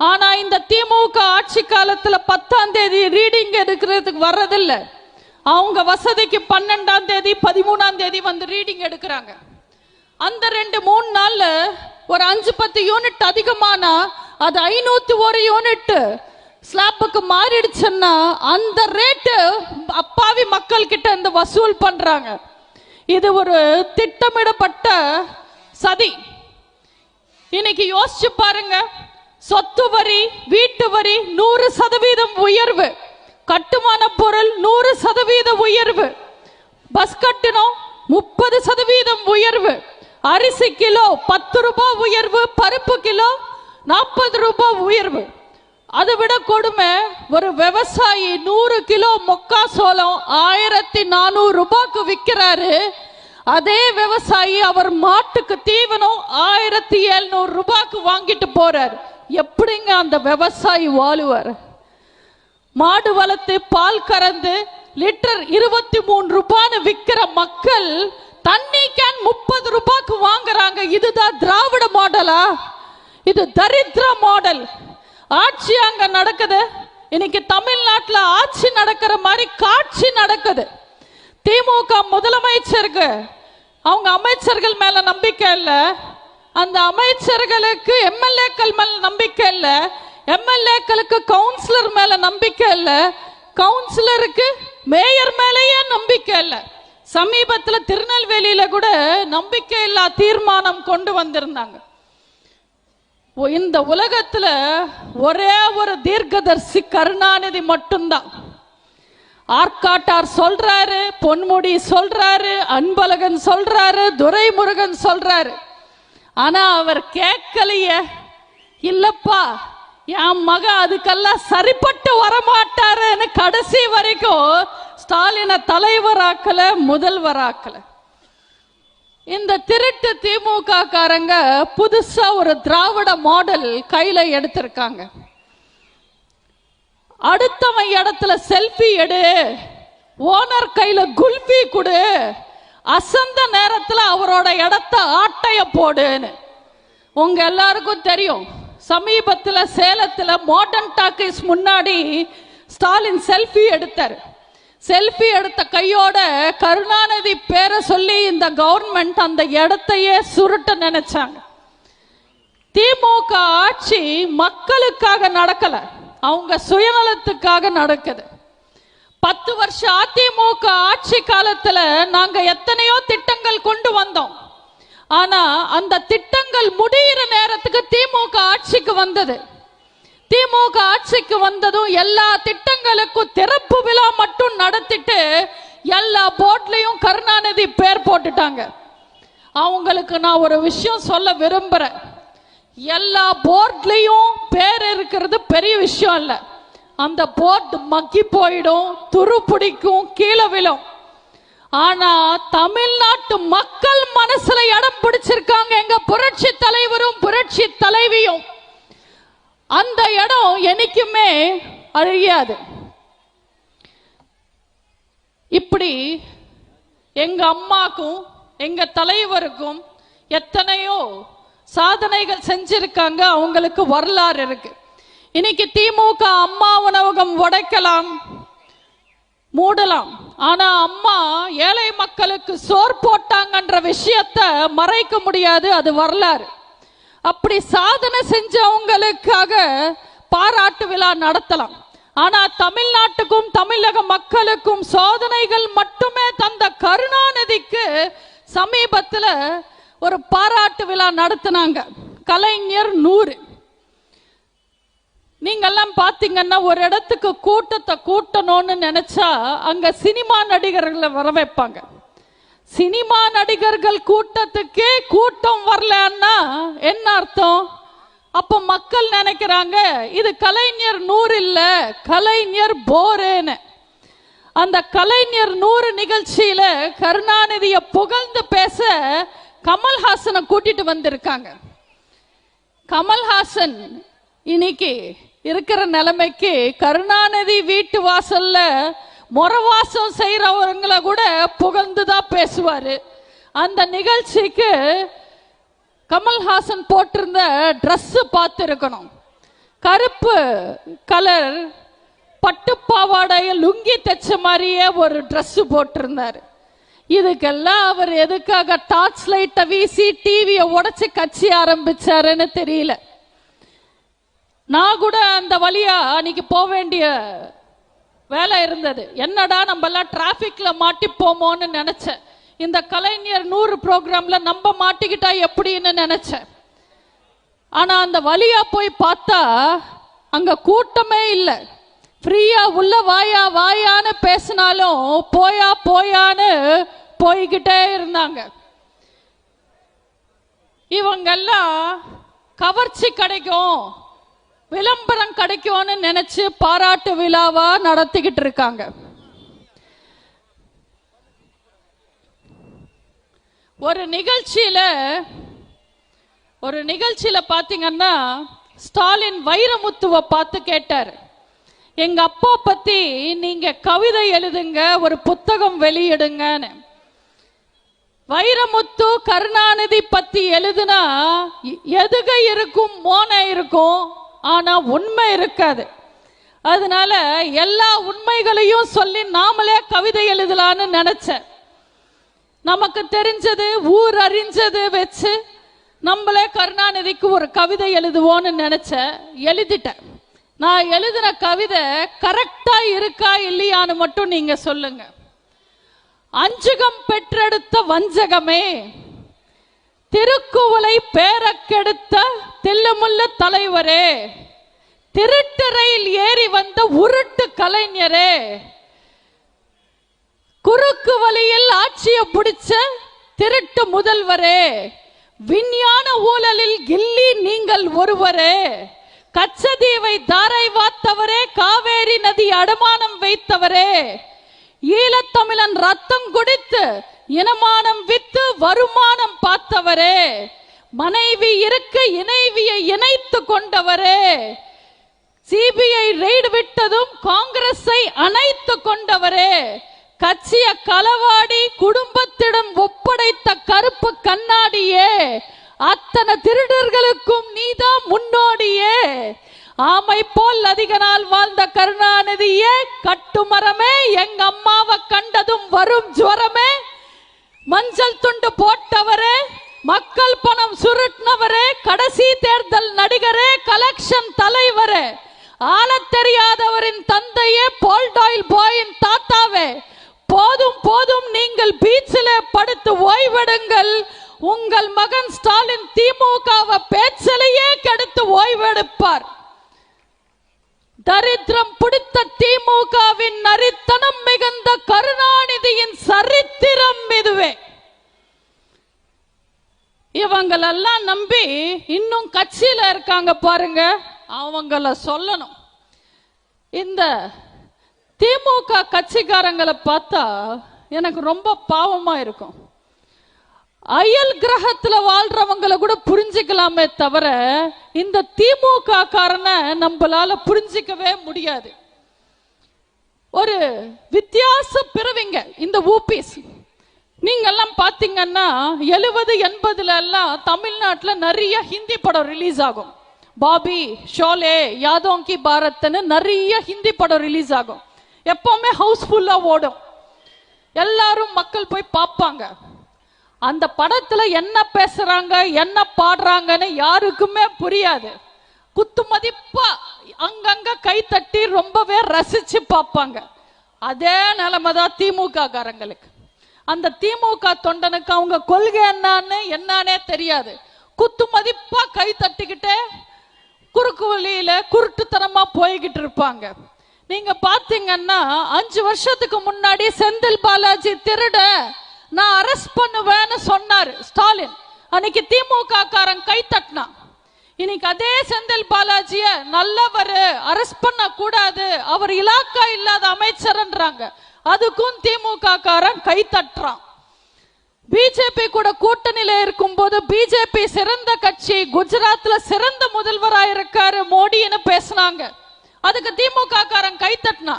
ஆனா இந்த திமுக ஆட்சி காலத்துல 10ஆம் தேதி ரீடிங் எடுக்கிறதுக்கு வர்றதில்லை. அவங்க வசதிக்கு 12ஆம் தேதி 13ஆம் தேதி வந்து ரீடிங் எடுக்கிறாங்க. அந்த 2-3 நாள்ல ஒரு 5-10 யூனிட் அதிகமானா அது 501 யூனிட் ஸ்லாப்புக்கு மாறிடுச்சுன்னா அந்த ரேட்டு அப்பாவி மக்கள் கிட்ட இந்த வசூல் பண்றாங்க. இது ஒரு திட்டமிடப்பட்ட சதி. இன்னைக்கு யோசிச்சு பாருங்க, சொத்து வரி, வீட்டு வரி 100% உயர்வு, கட்டுமான பொருள் 100% உயர்வு, பஸ் கட்டணம் 30% உயர்வு, அரிசி கிலோ 10 ரூபாய் உயர்வு, பருப்பு கிலோ 40 ரூபாய் உயர்வு. அதை விட கொடுமை, ஒரு விவசாயி 100 கிலோ மொக்கா சோளம் 1400 ரூபாய்க்கு விற்கிறாரு. அதே விவசாயி அவர் மாட்டுக்கு தீவனம் 1700 ரூபாய்க்கு வாங்கிட்டு போறார். எப்படிங்க அந்த விவசாயி வாழுவார்? மாடு வளர்த்து பால் கறந்து லிட்டர் 23 ரூபான்னு விற்கிற மக்கள் தண்ணி கேன் 30 ரூபாய்க்கு வாங்குறாங்க. இதுதான் திராவிட மாடலா? இது தரித்திர மாடல். ஆட்சி அங்க நடக்குது. இன்னைக்கு தமிழ்நாட்டில் ஆட்சி நடக்கிற மாதிரி காட்சி நடக்குது. திமுக முதலமைச்சருக்கு அவங்க அமைச்சர்கள் மேல நம்பிக்கை இல்லை, அந்த அமைச்சர்களுக்கு எம்எல்ஏக்கள் மேல நம்பிக்கை இல்லை, எம்எல்ஏக்களுக்கு கவுன்சிலர் மேல நம்பிக்கை இல்லை, கவுன்சிலருக்கு மேயர் மேலேயே நம்பிக்கை இல்லை. சமீபத்தில் திருநெல்வேலியில கூட நம்பிக்கை இல்லா தீர்மானம் கொண்டு வந்திருந்தாங்க. இந்த உலகத்துல ஒரே ஒரு தீர்க்கதரிசி கருணாநிதி மட்டும்தான். ஆர்காட்டார் சொல்றாரு, பொன்முடி சொல்றாரு, அன்பழகன் சொல்றாரு, துரைமுருகன் சொல்றாரு. ஆனா அவர் கேட்கலையே. இல்லப்பா, என் மக அதுக்கெல்லாம் சரிப்பட்டு வரமாட்டாருன்னு கடைசி வரைக்கும் ஸ்டாலினை தலைவராக்கல, முதல்வராக்கல. இந்த திருட்டு திமுக காரங்க புதுசா ஒரு திராவிட மாடல் கையில எடுத்திருக்காங்க. அடுத்தவன் இடத்துல செல்ஃபி எடு, ஓனர் கையில குல்பி கொடு, அசந்த நேரத்துல அவரோட இடத்த ஆட்டைய போடுன்னு. உங்க எல்லாருக்கும் தெரியும், சமீபத்தில் சேலத்துல மாடர்ன் டாக்கீஸ் முன்னாடி ஸ்டாலின் செல்ஃபி எடுத்தார். செல்ஃபி எடுத்த கையோட கருணாநிதி பேரை சொல்லி இந்த கவர்மெண்ட் அந்த இடத்தையே சுருட்ட நினைச்சாங்க. திமுக ஆட்சி மக்களுக்காக நடக்கல, அவங்க சுயநலத்துக்காக நடக்குது. 10 வருஷம் அதிமுக ஆட்சி காலத்துல நாங்க எத்தனையோ திட்டங்கள் கொண்டு வந்தோம். ஆனா அந்த திட்டங்கள் முடிகிற நேரத்துக்கு திமுக ஆட்சிக்கு வந்தது. திமுக ஆட்சிக்கு வந்ததும் எல்லா திட்டங்களுக்கும் திறப்பு விழா மட்டும் நடத்திட்டு எல்லா போர்ட்லயும் கருணாநிதி பேர் போட்டுட்டாங்க. அவங்களுக்கு நான் ஒரு விஷயம் சொல்ல விரும்புறேன். எல்லா போர்ட்லயும் பேர் இருக்கிறது பெரிய விஷயம் இல்ல. அந்த போர்ட் மக்கி போயிடும், துரு பிடிக்கும், கீழே விழும். ஆனா தமிழ்நாட்டு மக்கள் மனசுல இடம் பிடிச்சிருக்காங்க எங்க புரட்சி தலைவரும் புரட்சி தலைவியும். அந்த இடம் என்னைக்குமே அழியாது. இப்படி எங்க அம்மாக்கும் எங்க தலைவருக்கும் எத்தனையோ சாதனைகள் செஞ்சிருக்காங்க. அவங்களுக்கு வரலாறு இருக்கு. இன்னைக்கு திமுக அம்மா உணவகம் உடைக்கலாம், மூடலாம். ஆனா அம்மா ஏழை மக்களுக்கு சோறு போட்டாங்கன்ற விஷயத்தை மறைக்க முடியாது, அது வரலாறு. அப்படி சாதனை செஞ்சவங்களுக்காக பாராட்டு விழா நடத்தலாம். ஆனா தமிழ்நாட்டுக்கும் தமிழக மக்களுக்கும் சோதனைகள் மட்டுமே தந்த கருணாநிதிக்கு சமீபத்தில் ஒரு பாராட்டு விழா நடத்தினாங்க. கலைஞர் 100. நீங்கெல்லாம் பாத்தீங்கன்னா ஒரு இடத்துக்கு கூட்டத்தை கூட்டணும்னு நினைச்சா அங்க சினிமா நடிகர்களை வர வைப்பாங்க. சினிமா நடிகர்கள் கூட்டத்துக்கே கூட்டம் வரலன்னா என்ன அர்த்தம்? அப்ப மக்கள் நினைக்கிறாங்க இது கலைஞர் 100 இல்ல, கலைஞர் போரேன்னு. அந்த கலைஞர் 100 நிகழ்ச்சியில கருணாநிதியை புகழ்ந்து பேச கமல்ஹாசனை கூட்டிட்டு வந்திருக்காங்க. கமல்ஹாசன் இன்னைக்கு இருக்கிற நிலைமைக்கு கருணாநிதி வீட்டு வாசல்ல முறவாசம் செய்யறவங்களை கூட புகழ்ந்துதான் பேசுவாரு. அந்த நிகழ்ச்சிக்கு கமல்ஹாசன் போட்டிருந்த ட்ரெஸ் பார்த்து இருக்கணும். கருப்பு கலர் பட்டுப்பாவாடைய லுங்கி தைச்ச மாதிரியே ஒரு ட்ரெஸ் போட்டிருந்தாரு. இதுக்கெல்லாம் அவர் எதுக்காக டார்ச் லைட்டை வீசி டிவியை உடைச்சு கட்சி ஆரம்பிச்சாருன்னு தெரியல. நான் கூட அந்த வழியா அன்னைக்கு போக வேண்டிய வேலை இருந்தது. என்னடா நம்ம எல்லாம் டிராபிக்ல மாட்டிப்போமோன்னு நினைச்சேன். இந்த கலைஞர் 100 ப்ரோக்ராம்ல நம்ம மாட்டிக்கிட்டா எப்படின்னு நினைச்சேன். ஆனா அந்த வழியா போய் பார்த்தா அங்க கூட்டமே இல்லை. ஃப்ரீயா உள்ள வாயா வாயான்னு பேசினாலும் போயா போயான்னு போய்கிட்டே இருந்தாங்க. இவங்கெல்லாம் கவர்ச்சி கிடைக்கும், விளம்பரம் கிடைக்கும்னு நினைச்சு பாராட்டு விழாவா நடத்திக்கிட்டு இருக்காங்க. ஒரு நிகழ்ச்சியில பாத்தீங்கன்னா ஸ்டாலின் வைரமுத்துவை பார்த்து கேட்டார், எங்க அப்பா பத்தி நீங்க கவிதை எழுதுங்க, ஒரு புத்தகம் வெளியிடுங்கன்னு. வைரமுத்து கருணாநிதி பத்தி எழுதுனா எதுக இருக்கும், மோனை இருக்கும், ஆனா உண்மை இருக்காது. அதனால எல்லா உண்மைகளையும் சொல்லி நாமளே கவிதை எழுதலான்னு நினைச்சேன். நமக்கு தெரிஞ்சது ஊர் அறிஞ்சது வச்சு நம்மளே கருணாநிதிக்கு ஒரு கவிதை எழுதுவோன்னு நினைச்சேன். எழுதிட்டேன். நான் எழுதின கவிதை கரெக்டா இருக்கா இல்லையான்னு மட்டும் நீங்க சொல்லுங்க. அஞ்சுகம் பெற்றெடுத்த வஞ்சகமே, திருக்குவளை பேரக்கெடுத்த தில்லுமுள்ள தலைவரே, திருட்டு ரயில் ஏறி வந்த உருட்டு கலைஞரே, குறுக்கு வழியில் ஆட்சியை பிடிச்ச திருட்டு முதல்வரே, விஞ்ஞான ஊழலில் கில்லி நீங்கள் ஒருவரே, கச்சதீவை தாரை வாத்தவரே, காவேரி நதி அடமானம் வைத்தவரே, ஈழத்தமிழன் ரத்தம் குடித்து இனமானம் வித்து வருமானம் பார்த்தவரே, மனைவி இருக்க இணைவியை இணைத்து கொண்டவரே, சிபிஐ ரெய்டு விட்டதும் காங்கிரஸை அணைத்து கொண்டவரே, கட்சிய களவாடி குடும்பத்திடம் ஒப்படைத்த கருப்பு கண்ணாடியே, அத்தனை திருடர்களுக்கும் நீதான் முன்னோடியே, ஆமை போல் அதிக நாள் வாழ்ந்த கருணாநிதியே, கட்டுமரமே, எங்க அம்மாவை கண்டதும் வரும் ஜுவரமே, மஞ்சள் துண்டு போட்டவரே, மக்கள் பணம் சுருட்டினவரே, கடைசி தேர்தல் நடிகரே, கலெக்ஷன் தலைவரே, ஆள தெரியாதவரின் தந்தையே, போல்டாயில் பாயின் தாத்தாவே, போதும் போதும் நீங்கள் பீச்சிலே படுத்து ஓய்வெடுங்கள், உங்கள் மகன் ஸ்டாலின் திமுகவை பேச்சலையே கெடுத்து ஓய்வெடுப்பார். தரித்திரம் பிடித்த திமுகவின் நரித்தனம் மிகுந்த கருணாநிதியின் சரித்திரம் இதுவே. இவங்களெல்லாம் நம்பி இன்னும் கட்சியில இருக்காங்க பாருங்க, அவங்கள சொல்லணும். இந்த திமுக கட்சிக்காரங்களை பார்த்தா எனக்கு ரொம்ப பாவமா இருக்கும். அயல் கிரகத்துல வாழ்றவங்களை கூட புரிஞ்சுக்கலாமே தவிர இந்த திமுக காரனை நம்மளால புரிஞ்சிக்கவே முடியாது. ஒரு வித்தியாச பிறவிங்க இந்த ஊபிஸ். நீங்க எல்லாம் பாத்தீங்கன்னா 70-80 எல்லாம் தமிழ்நாட்டுல நிறைய ஹிந்தி படம் ரிலீஸ் ஆகும். பாபி, ஷோலே, யாதோங்கி பாரத்னு நிறைய ஹிந்தி படம் ரிலீஸ் ஆகும். எப்பவுமே ஹவுஸ்ஃபுல்லா ஓடும். எல்லாரும் மக்கள் போய் பார்ப்பாங்க. அந்த படத்துல என்ன பேசுறாங்க என்ன பாடுறாங்கன்னு யாருக்குமே புரியாது. குத்து மதிப்பா அங்கங்க கை தட்டி ரொம்பவே ரசிச்சு பார்ப்பாங்க. அதே நிலைமைதான் திமுக காரங்களுக்கு. அந்த திமுக தொண்டனுக்கு அவங்க கொள்கை என்னன்னே தெரியாது. குத்து மதிப்பா கை தட்டிக்கிட்டே குறுக்கு வழியில குருட்டுத்தனமா போய்கிட்டு இருப்பாங்க. நீங்க பாத்தீங்கன்னா 5 வருஷத்துக்கு முன்னாடி செந்தில் பாலாஜி திருட நான் அரெஸ்ட் பண்ணுவேன்னு சொன்னாரு ஸ்டாலின். அன்னைக்கு திமுக காரன் கை தட்டினான். இன்னைக்கு அதே செந்தில் பாலாஜிய நல்லவர், அரெஸ்ட் பண்ண கூடாது, அவர் இலாக்கா இல்லாத அமைச்சர்ன்றாங்க. அதுக்கும் திமுக காரன் கை தட்டுறான். பிஜேபி கூட கூட்டணியில இருக்கும் போது பிஜேபி சிறந்த கட்சி, குஜராத்ல சிறந்த முதல்வராக இருக்காரு மோடின்னு பேசினாங்க. அதுக்கு திமுக காரன் கை தட்டினா.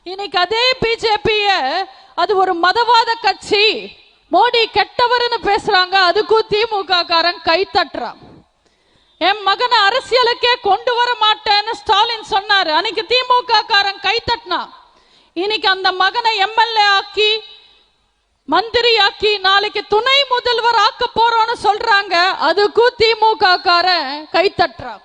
இன்னைக்கு அதே பிஜேபிய அது ஒரு மதவாத கட்சி, மோடி கெட்டவர்னு பேசுறாங்க. அதுக்கும் திமுக காரன் கை தட்டுறான். என் மகனை அரசியலுக்கே கொண்டு வர மாட்டேன்னு ஸ்டாலின் சொன்னாரு. அன்னைக்கு திமுக காரன் கை தட்டினா. இன்னைக்கு அந்த மகனை எம்எல்ஏ ஆக்கி மந்திரியாக்கி நாளைக்கு துணை முதல்வர் ஆக்க போறோம்னு சொல்றாங்க. அதுக்கும் திமுக காரன் கைத்தட்டுறான்.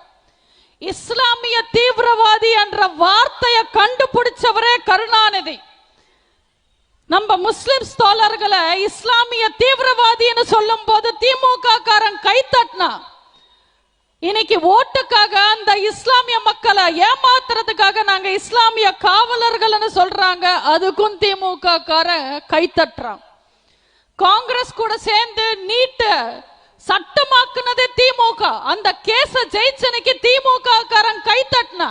இஸ்லாமிய தீவிரவாதி என்ற வார்த்தையை கண்டுபிடிச்சவரே கருணாநிதி. நம்ம முஸ்லிம் தோழர்களை இஸ்லாமிய தீவிரவாதின்னு சொல்லும் போது திமுக காரன் கைத்தட்டினா, இன்னைக்கு ஓட்டுக்காக அந்த இஸ்லாமிய மக்களை ஏமாத்துறதுக்காக நாங்க இஸ்லாமிய காவலர்கள்னு சொல்றாங்க. அதுக்கும் திமுக காரன் கைத்தட்டுறான். காங்கிரஸ் கூட சேர்ந்து நீட்ட சட்டமாக்குனதே திமுக. அந்த கேஸ ஜெயிச்சனுக்கு திமுக காரன் கைத்தட்டினா,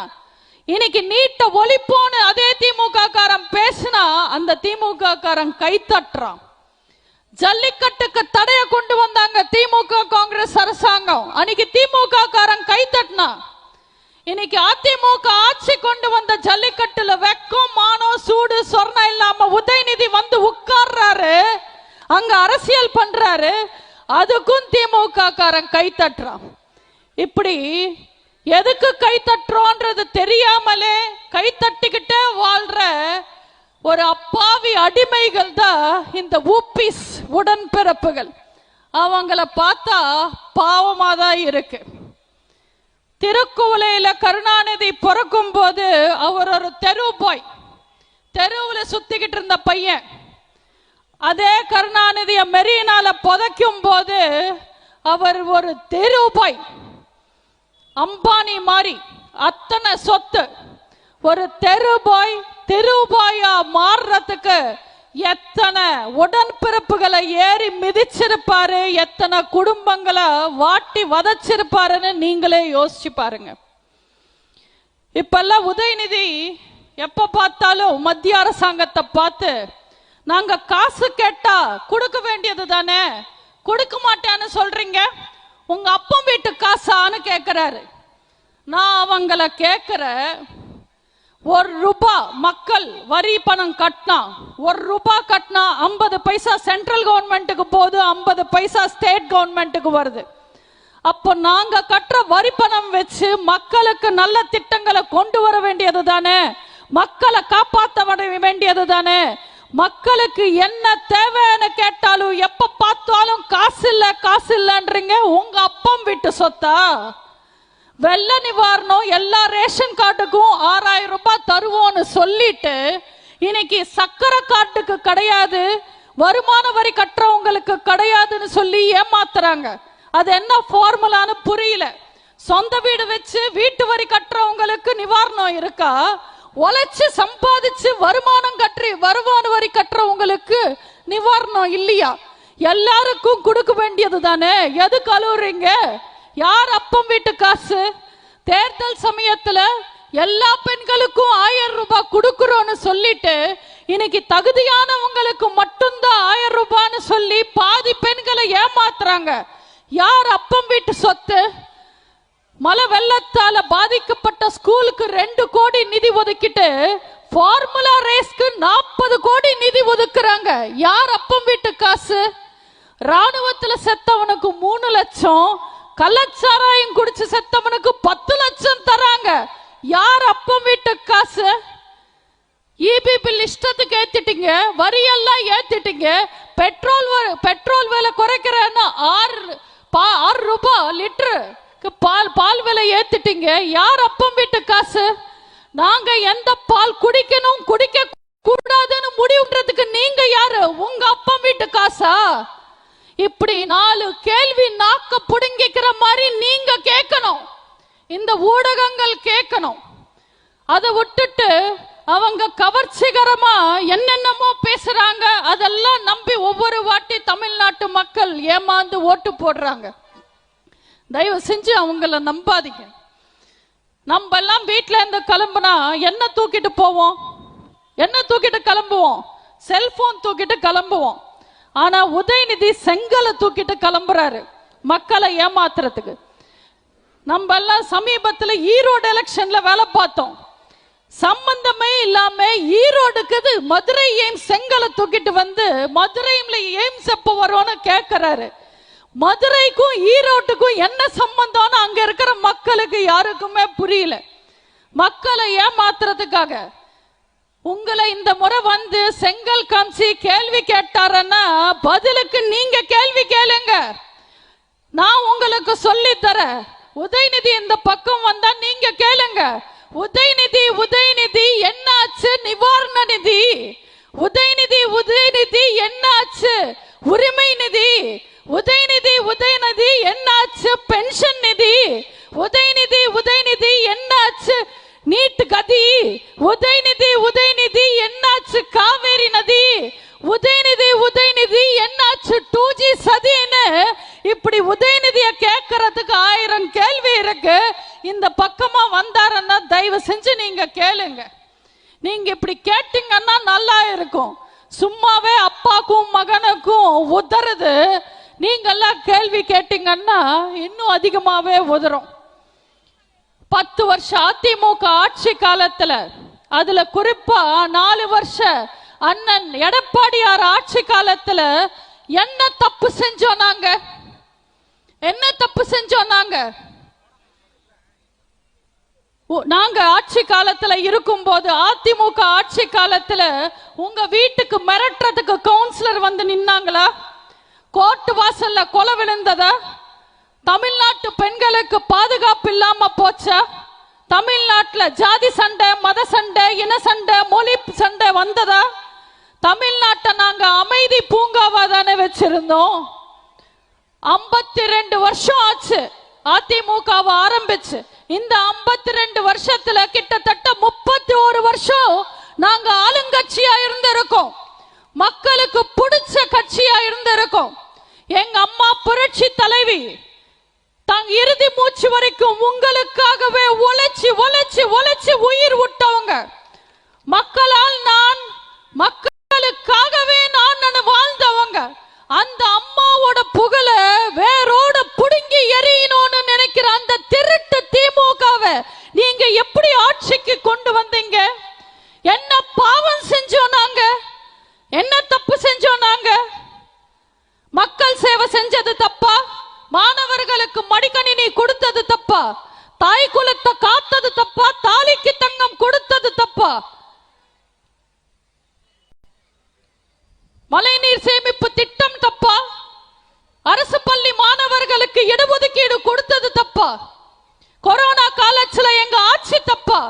இன்னைக்கு நீட்ட ஒழிப்போன்னு அதே திமுக காரன் பேசினா அந்த திமுக காரன் கைத்தட்டுறான். ஜல்லிக்கட்டுக்கு தடைய கொண்டு வந்தாங்க திமுக காங்கிரஸ் அரசாங்கம். அன்னைக்கு திமுக காரன் கைத்தட்டினா, இன்னைக்கு அதிமுக ஆட்சி கொண்டு வந்த ஜல்லிக்கட்டுல வெக்கம் மானம் சூடு சொர்ணம் இல்லாம உதயநிதி வந்து உட்கார்றாரு, அங்க அரசியல் பண்றாரு. அதுக்கும் திமுக காரன் கைத்தட்டுறான். இப்படி எதுக்கு கைத்தட்டுறோன்றது தெரியாமலே கைத்தட்டிக்கிட்டே வாழ்ற ஒரு அப்பாவி அடிமைகள் தான் இந்த ஊபிஸ் உடன்பிறப்புகள். அவங்கள பார்த்தா பாவமா தான் இருக்கு. திருக்குவளையில கருணாநிதி பிறக்கும் போது அவர் ஒரு தெரு பாய், தெருவுல சுத்திக்கிட்டு இருந்த பையன். அதே கருணாநிதிய மெரினால புதைக்கும் போது அவர் ஒரு தெரு பாய், அம்பானி மாதிரி அத்தனை சொத்து. ஒரு தெருபாயா மாறுறதுக்கு எத்தனை உடன்பிறப்புகளை ஏறி மிதிச்சிருப்பாரு, எத்தனை குடும்பங்களை வாட்டி வதச்சிருப்பாருன்னு நீங்களே யோசிச்சு பாருங்க. இப்பெல்லாம் உதயநிதி எப்ப பார்த்தாலும் மத்திய அரசாங்கத்தை பார்த்து, நாங்க காசு கேட்டா கொடுக்க வேண்டியது தானே, கொடுக்க மாட்டேன்னு சொல்றீங்க, உங்க அப்பா வீட்டு காசான்னு கேட்கிறாரு. நான் அவங்கள கேட்கிற, ₹1 மக்கள் வரி பணம் கட்டினா, ₹1 கட்டினா 50 பைசா சென்ட்ரல் கவர்மெண்ட்டுக்கு போகுது, 50 பைசா ஸ்டேட் கவர்மெண்ட்டுக்கு வருது. அப்போ நாங்க கட்டுற வரி பணம் வச்சு மக்களுக்கு நல்ல திட்டங்களை கொண்டு வர வேண்டியது தானே, மக்களை காப்பாற்ற வேண்டியது தானே. மக்களுக்கு என்ன தேவைன்னு கேட்டாலும் எப்ப பார்த்தாலும் காசு இல்லன்றீங்க. உங்க அப்பம் வீட்டு சொத்தா? வெள்ள நிவாரணம் எல்லா ரேஷன் கார்டுக்கும் 6000 ரூபாய் தருவோம்னு சொல்லிட்டு இன்னைக்கு சக்கரை கார்டுக்கு கிடையாது, வருமான வரி கட்டுறவங்களுக்கு கிடையாதுன்னு சொல்லி ஏமாத்துறாங்க. அது என்ன ஃபார்முலான்னு புரியல. சொந்த வீடு வச்சு வீட்டு வரி கட்டுறவங்களுக்கு நிவாரணம் இருக்கா? உழைச்சு சம்பாதிச்சு வருமான வரி கட்டுறவங்களுக்கு நிவாரணம் இல்லையா? எல்லாருக்கும் கொடுக்க வேண்டியது தானே. எது கழுவுறீங்க? யார் அப்பம் வீட்டு காசு? தேர்தல் சமயத்துல எல்லா பெண்களுக்கும் 1000 ரூபாய் கொடுக்கிறோன்னு சொல்லிட்டு இன்னைக்கு தகுதியானவங்களுக்கு மட்டும்தான் 1000 ரூபான்னு சொல்லி பாதி பெண்களை ஏமாத்துறாங்க. யார் அப்பம் வீட்டு சொத்து? மழை வெள்ளத்தால பாதிக்கப்பட்ட ஸ்கூலுக்கு 2 கோடி நிதி ஒதுக்கிட்டு ஃபார்முலா ரேஸ்க்கு 40 கோடி நிதி ஒதுக்குறாங்க. யார் அப்பம் வீட்டு காசு? ராணுவத்துல செத்தவனுக்கு 3 லட்சம், கள்ளச்சாராயம் குடிச்சு செத்தவனுக்கு 10 லட்சம் தராங்க. யார் அப்பம் வீட்டு காசு? இபி பில் இஷ்டத்துக்கு ஏத்திட்டீங்க, வரியெல்லாம் ஏத்திட்டீங்க. பெட்ரோல் விலை குறைக்கிறேன்னு 6 ரூபாய் லிட்டரு பால் விலை ஏத்திட்டீங்க. யார் அப்பம் வீட்டு காசு? நாங்க எந்த பால் குடிக்கணும் குடிக்க கூடாதுன்னு முடிவுன்றதுக்கு நீங்க யாரு? உங்க அப்பம் வீட்டு காசா? இப்படி 4 கேள்வி நாக்க புடுங்கிக்கிற மாதிரி நீங்க கேட்கணும், இந்த ஊடகங்கள் கேட்கணும். அதை விட்டுட்டு அவங்க கவர்ச்சிகரமா என்னென்னமோ பேசுறாங்க. அதெல்லாம் நம்பி ஒவ்வொரு வாட்டி தமிழ்நாட்டு மக்கள் ஏமாந்து ஓட்டு போடுறாங்க. தயவு செஞ்சு அவங்கள நம்பாதீங்க. நம்ம எல்லாம் வீட்டுல இருந்து கிளம்புனா என்ன தூக்கிட்டு போவோம்? என்ன தூக்கிட்டு கிளம்புவோம்? செல்போன் தூக்கிட்டு கிளம்புவோம். ஆனா உதயநிதி செங்கலை தூக்கிட்டு கிளம்புறாரு மக்களை ஏமாத்துறதுக்கு. நம்ம எல்லாம் சமீபத்துல ஈரோடு எலெக்ஷன்ல வேலை பார்த்தோம். சம்பந்தமே இல்லாம ஈரோடுக்கு மதுரை எய்ம்ஸ் செங்கலை தூக்கிட்டு வந்து மதுரையில எய்ம்ஸ் எப்ப வரும்னு கேட்கிறாரு. மதுரைக்கும் ஈரோட்டுக்கும் என்ன சம்பந்தம்னு அங்க இருக்கிற மக்களுக்கு யாருக்குமே புரியல. மக்களை ஏமாத்துறதுக்காக உங்களை இந்த முறை வந்து செங்கல் காமிச்சு கேள்வி கேட்டாரன்னா பதிலுக்கு நீங்க கேள்வி கேளுங்க. நான் உங்களுக்கு சொல்லி தரேன். உதயநிதி இந்த பக்கம் வந்தா நீங்க கேளுங்க. உதயநிதி உதயநிதி என்னாச்சு நிவாரண நிதி? உதயநிதி உதயநிதி என்னாச்சு உரிமை நிதி? உதயநிதி உதயநிதி என்னாச்சு பென்ஷன் நிதி? உதயநிதி உதயநிதி என்னாச்சு நீட் கதி? உதயநிதி உதயநிதி என்னாச்சு காவேரி நதி? உதயநிதி உதயநிதி என்னாச்சு 2G சதின்னு இப்படி உதயநிதியை கேட்கறதுக்கு 1000 கேள்வி இருக்கு. இந்த பக்கமா வந்தாருன்னா தயவு செஞ்சு நீங்க கேளுங்க. நீங்க இப்படி கேட்டீங்கன்னா நல்லா இருக்கும். சும்மாவே அப்பாக்கும் மகனுக்கும் உதறது. நீங்க எல்லாம் கேள்வி கேட்டீங்கன்னா இன்னும் அதிகமாவே உதறும். 10 வருஷம் அதிமுக ஆட்சி காலத்துல, அதுல குறிப்பா 4 வருஷம் அண்ணன் எடப்பாடியார் ஆட்சி காலத்துல என்ன தப்பு செஞ்சோம் நாங்க? என்ன தப்பு செஞ்சோம் நாங்க? நாங்க ஆட்சி காலத்துல இருக்கும் போது, அதிமுக ஆட்சி காலத்துல உங்க வீட்டுக்கு மிரட்டுறதுக்கு கவுன்சிலர் வந்து நின்னாங்களா? கோர்ட்டு வாசல்ல கொலை விழுந்ததா? தமிழ்நாட்டு பெண்களுக்கு பாதுகாப்பு இல்லாம போச்சா? தமிழ்நாட்டுல ஜாதி சண்டை, மத சண்டை, இன சண்டை, மொழி சண்டை வந்ததா? தமிழ்நாட்டை நாங்க அமைதி பூங்காவா தானே வச்சிருந்தோம். 52 வருஷம் ஆச்சு அதிமுகவை ஆரம்பிச்சு. இந்த 52 வருஷத்துல கிட்டத்தட்ட 31 வருஷம் நாங்க ஆளுங்கட்சியா இருந்திருக்கோம். மக்களுக்கு பிடிச்ச கட்சியா இருந்திருக்கோம். எங்க அம்மா புரட்சி தலைவி தாங்க இறுதி மூச்சு வரைக்கும் உங்களுக்காகவே உழைச்சி உழைச்சி உழைச்சி உயிர் விட்டவங்க. மக்களால் நான், மக்களுக்காகவே நான் வாழ்ந்தவங்க. அந்த அம்மாவோட புகழ வேரோட புடுங்கி எறியணும்னு நினைக்கிற அந்த திருட்டு திமுகவை நீங்க எப்படி ஆட்சிக்கு கொண்டு வந்தீங்க? என்ன பாவம் செஞ்சோம் நாங்க? என்ன தப்பு செஞ்சோம் நாங்க? மக்கள் சேவை செஞ்சது தப்பா? மாணவர்களுக்கு மடிக்கணினி கொடுத்தது தப்பா? தாய் குலத்தை காத்தது தப்பா? தாலிக்கு தங்கம் கொடுத்தது தப்பா? மழைநீர் சேமிப்பு திட்டம் தப்பா? அரசு பள்ளி மாணவர்களுக்கு இடஒதுக்கீடு கொடுத்தது தப்பா? கொரோனா காலத்துல எங்க ஆட்சி தப்பா?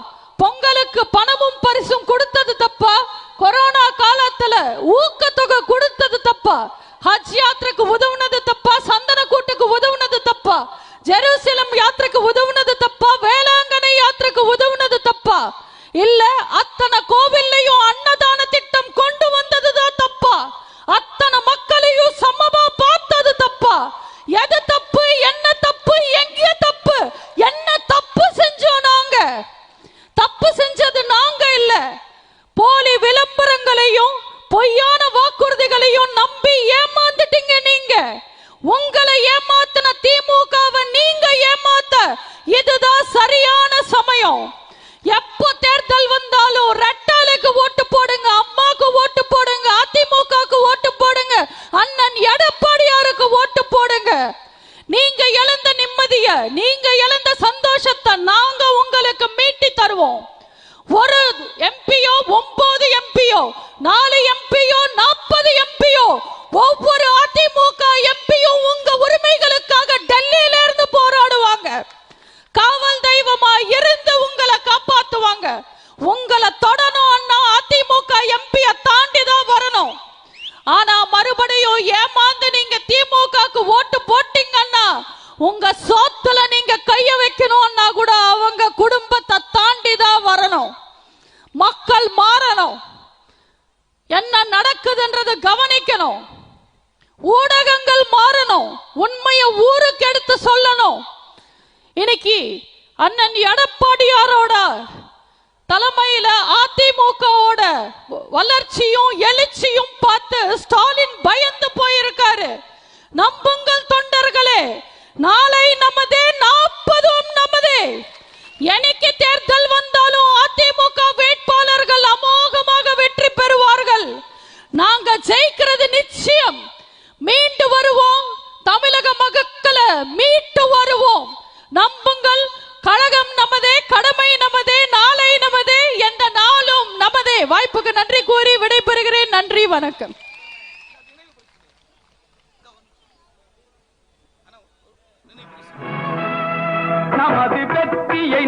பொங்கலுக்கு பணமும் பரிசும் கொடுத்தது தப்பா? கொரோனா காலத்துல ஊக்கத்தொகை கொடுத்தது தப்பா? ஹஜ் யாத்திரைக்கு உதவுனது தப்பா? சந்தன கூட்டுக்கு உதவுனது தப்பா? ஜெருசலம் யாத்திரைக்கு உதவுனது தப்பா? வேளாங்கண்ணி யாத்திரைக்கு உதவுனது தப்பா? இல்ல அத்தனை கோவில்லையும் அன்னதான திட்டம் கொண்டு வந்ததுதான் தப்பா? அத்தனை மக்களையும் சமமா பார்த்தது தப்பா? எது தப்பு? என்ன தப்பு? எங்கே தப்பு? என்ன தப்பு செஞ்சோம் நாங்க? தப்பு செஞ்சது நாங்க இல்ல. போலி விளம்பரங்களையும் பொய்யான வாக்குறுதிகளையும் நம்பி ஏமாந்துட்டீங்க நீங்க. உங்களை ஏமாத்தின திமுகவை நீங்க ஏமாத்த இதுதான் சரியான சமயம். எப்போ தேர்தல் வந்தாலும் ரெட்டாலுக்கு ஓட்டு போடுங்க, அம்மாக்கு ஓட்டு போடுங்க, அதிமுகக்கு ஓட்டு போடுங்க, அண்ணன் எடப்பாடியாருக்கு ஓட்டு போடுங்க. நீங்க இழந்த நிம்மதிய, நீங்க இழந்த சந்தோஷத்தை நாங்க உங்களுக்கு மீட்டி தருவோம். ஒரு எம்பியோ 9 எம்பியோ 4 எம்பியோ 40 எம்பியோ ஒவ்வொரு அதிமுக எம்பியும் உங்க உரிமைகளுக்காக டெல்லியில இருந்து போராடுவாங்க. காவல் தெய்வமா இருந்து உங்களை காப்பாத்துவாங்க. உங்களை தொடணும்னா அதிமுக எம்பியை தாண்டி தான் வரணும். ஆனா மறுபடியும் ஏமாந்து நீங்க திமுகக்கு ஓட்டு போட்டீங்கன்னா உங்க சொத்துல நீங்க கைய வைக்கணும்னா கூட அவங்க குடும்பத்தை தாண்டி தான் வரணும். மக்கள் மாறணும். என்ன நடக்குதுன்றது கவனிக்கணும். ஊடகங்கள் மாறணும். உண்மையை ஊருக்கு எடுத்து சொல்லணும். இன்னைக்கு அண்ணன் எடப்பாடியாரோட தலைமையில அதிமுகவோட வளர்ச்சியும் எழுச்சியும் பார்த்து ஸ்டாலின் பயந்து போயிருக்காரு. நம்புங்கள் தொண்டர்களே, நாளை நமதே, 40 நமதே. என்னைக்கு தேர்தல் வந்தாலும் அதிமுக வேட்பாளர்கள் அமோகமாக வெற்றி பெறுவார்கள். நாங்க ஜெயிக்கிறது நிச்சயம். மீண்டு வருவோம். தமிழக மக்களை மீட்டு வருவோம். நம்புங்கள். கழகம் நமதே, கடமை நமதே, நாளை நமதே, எந்த நாளும் நமதே. நண்பர்களே, வாய்ப்புக்கு நன்றி கூறி விடைபெறுகிறேன். நன்றி, வணக்கம். நமது வெற்றியை